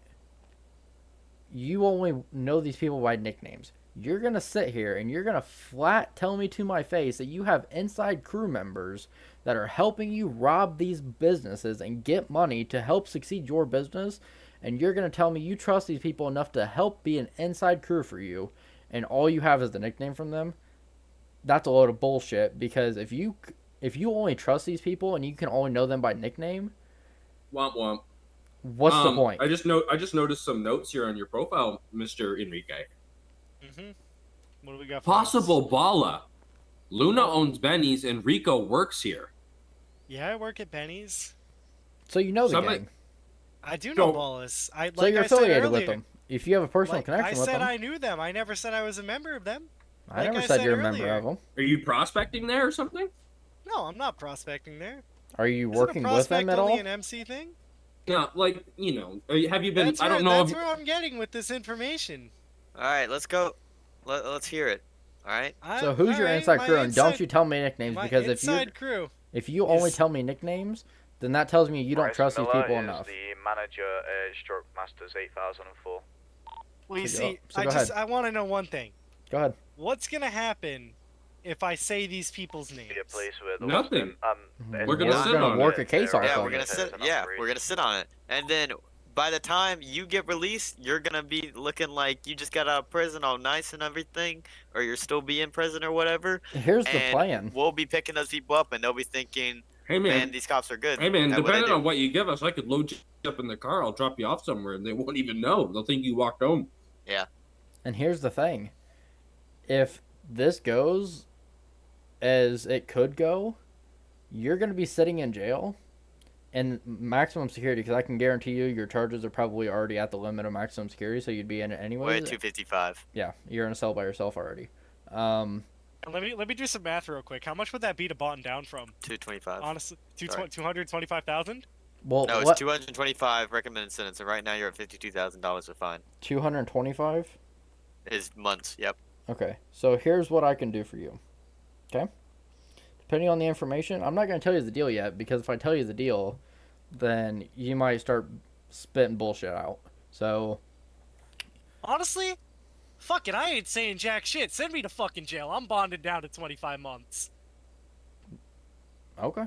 [SPEAKER 2] you only know these people by nicknames. You're going to sit here and you're going to flat tell me to my face that you have inside crew members that are helping you rob these businesses and get money to help succeed your business. And you're going to tell me you trust these people enough to help be an inside crew for you. And all you have is the nickname from them. That's a load of bullshit, because if you only trust these people and you can only know them by nickname,
[SPEAKER 13] Womp womp.
[SPEAKER 2] what's the point?
[SPEAKER 13] I just noticed some notes here on your profile, Mr. Enrique.
[SPEAKER 12] What do we got?
[SPEAKER 13] Possible Bala. Luna owns Benny's and Rico works here.
[SPEAKER 12] Yeah, I work at Benny's.
[SPEAKER 2] So you know the gang.
[SPEAKER 12] I do know Ballas.
[SPEAKER 2] So you're affiliated with them. If you have a personal connection with them.
[SPEAKER 12] I said I knew them. I never said I was a member of them.
[SPEAKER 2] I never said you're a member of them.
[SPEAKER 13] Are you prospecting there or something?
[SPEAKER 12] No, I'm not prospecting there.
[SPEAKER 2] Are you working with them at all?
[SPEAKER 12] Only an MC thing?
[SPEAKER 13] Yeah, like, you know, have you been? I don't know.
[SPEAKER 12] That's where I'm getting with this information.
[SPEAKER 7] All right, let's go. Let's hear it. All right.
[SPEAKER 2] So who's your inside crew? And don't you tell me nicknames, because if you only tell me nicknames, then that tells me you don't trust these people enough.
[SPEAKER 10] The manager at Stroke Masters 8004.
[SPEAKER 12] Well, you see, I want to know one thing.
[SPEAKER 2] Go ahead.
[SPEAKER 12] What's gonna happen if I say these people's names?
[SPEAKER 13] Nothing.
[SPEAKER 7] We're
[SPEAKER 13] gonna sit on
[SPEAKER 2] work a case off.
[SPEAKER 7] Yeah, we're gonna sit. Yeah, we're gonna sit on it, and then by the time you get released, you're gonna be looking like you just got out of prison, all nice and everything, or you're still be in prison or whatever.
[SPEAKER 2] Here's the plan.
[SPEAKER 7] We'll be picking those people up, and they'll be thinking,
[SPEAKER 13] "Hey man,
[SPEAKER 7] these cops are good."
[SPEAKER 13] Hey man, depending on what you give us, I could load you up in the car. I'll drop you off somewhere, and they won't even know. They'll think you walked home.
[SPEAKER 7] Yeah.
[SPEAKER 2] And here's the thing: if this goes as it could go, you're going to be sitting in jail and maximum security, because I can guarantee you your charges are probably already at the limit of maximum security, so you'd be in it anyway.
[SPEAKER 7] We're at 255.
[SPEAKER 2] Yeah, you're in a cell by yourself already.
[SPEAKER 12] Let me do some math real quick. How much would that be to bond down from?
[SPEAKER 7] 225.
[SPEAKER 12] Honestly, 225,000.
[SPEAKER 2] Well,
[SPEAKER 7] no, it's 225 recommended sentence, and right now you're at $52,000 of fine.
[SPEAKER 2] 225
[SPEAKER 7] is months. Yep.
[SPEAKER 2] Okay, so here's what I can do for you. Okay, depending on the information, I'm not going to tell you the deal yet, because if I tell you the deal, then you might start spitting bullshit out. So
[SPEAKER 12] honestly, fuck it, I ain't saying jack shit. Send me to fucking jail. I'm bonded down to 25 months.
[SPEAKER 2] Okay.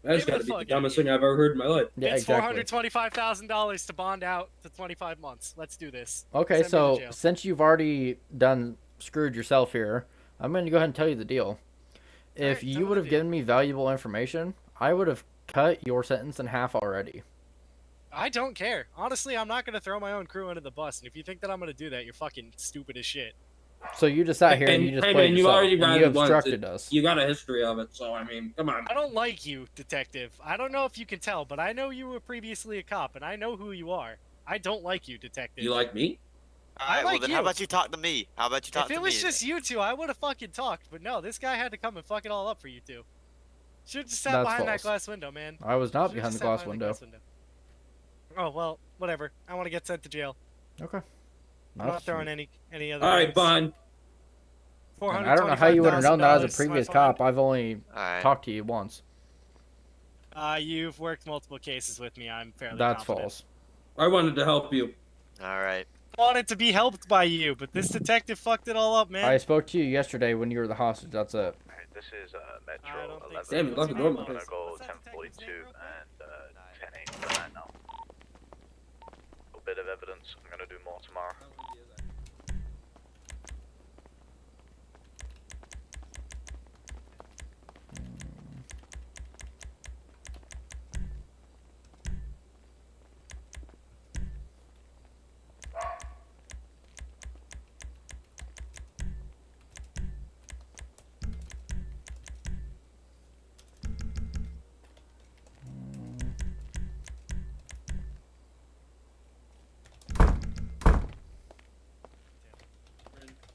[SPEAKER 13] That's got to be the dumbest thing I've ever heard in my life.
[SPEAKER 2] Yeah,
[SPEAKER 12] it's $425,000 to bond out to 25 months. Let's do this.
[SPEAKER 2] Okay, so since you've already screwed yourself here, I'm going to go ahead and tell you the deal. If you would have given me valuable information, I would have cut your sentence in half already.
[SPEAKER 12] I don't care. Honestly, I'm not going to throw my own crew under the bus, and if you think that I'm going to do that, you're fucking stupid as shit.
[SPEAKER 2] So you just sat here and you just played yourself, and you obstructed us.
[SPEAKER 13] You got a history of it, so I mean, come on.
[SPEAKER 12] I don't like you, detective. I don't know if you can tell, but I know you were previously a cop, and I know who you are. I don't like you, detective.
[SPEAKER 13] You like me?
[SPEAKER 7] Alright, well then how about you talk to me? How about you talk to me?
[SPEAKER 12] If it was just you two, I would have fucking talked, but no, this guy had to come and fuck it all up for you two. Should've just sat behind that glass window, man.
[SPEAKER 2] I was not behind the glass window.
[SPEAKER 12] Oh, well, whatever. I want to get sent to jail.
[SPEAKER 2] Okay.
[SPEAKER 12] I'm not throwing any other
[SPEAKER 13] Alright, bond.
[SPEAKER 2] I don't know how you would have known that as a previous cop. I've only talked to you once.
[SPEAKER 12] You've worked multiple cases with me. I'm fairly
[SPEAKER 2] That's
[SPEAKER 12] confident.
[SPEAKER 2] false.
[SPEAKER 13] I wanted to help you.
[SPEAKER 7] Alright.
[SPEAKER 12] Wanted to be helped by you, but this detective fucked it all up, man.
[SPEAKER 2] I spoke to you yesterday when you were the hostage. That's it.
[SPEAKER 10] Alright, this is Metro 11.
[SPEAKER 13] Damn, you left the door in my
[SPEAKER 10] I'm gonna
[SPEAKER 13] face.
[SPEAKER 10] go 1042 and 10-8 for that now. A bit of evidence. I'm gonna do more tomorrow.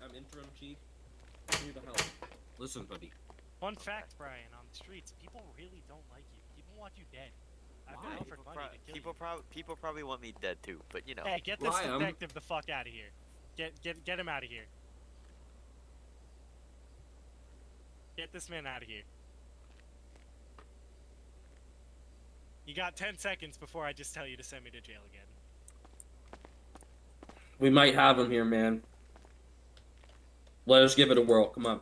[SPEAKER 13] I'm interim chief. I need the help. Listen, buddy.
[SPEAKER 12] Fun fact, Brian, on the streets, people really don't like you. People want you dead. I've been offered money to kill you.
[SPEAKER 7] People probably want me dead too, but you know.
[SPEAKER 12] Hey, get this detective the fuck out of here. Get him out of here. Get this man out of here. You got 10 seconds before I just tell you to send me to jail again.
[SPEAKER 13] We might have him here, man. Let us give it a whirl. Come on.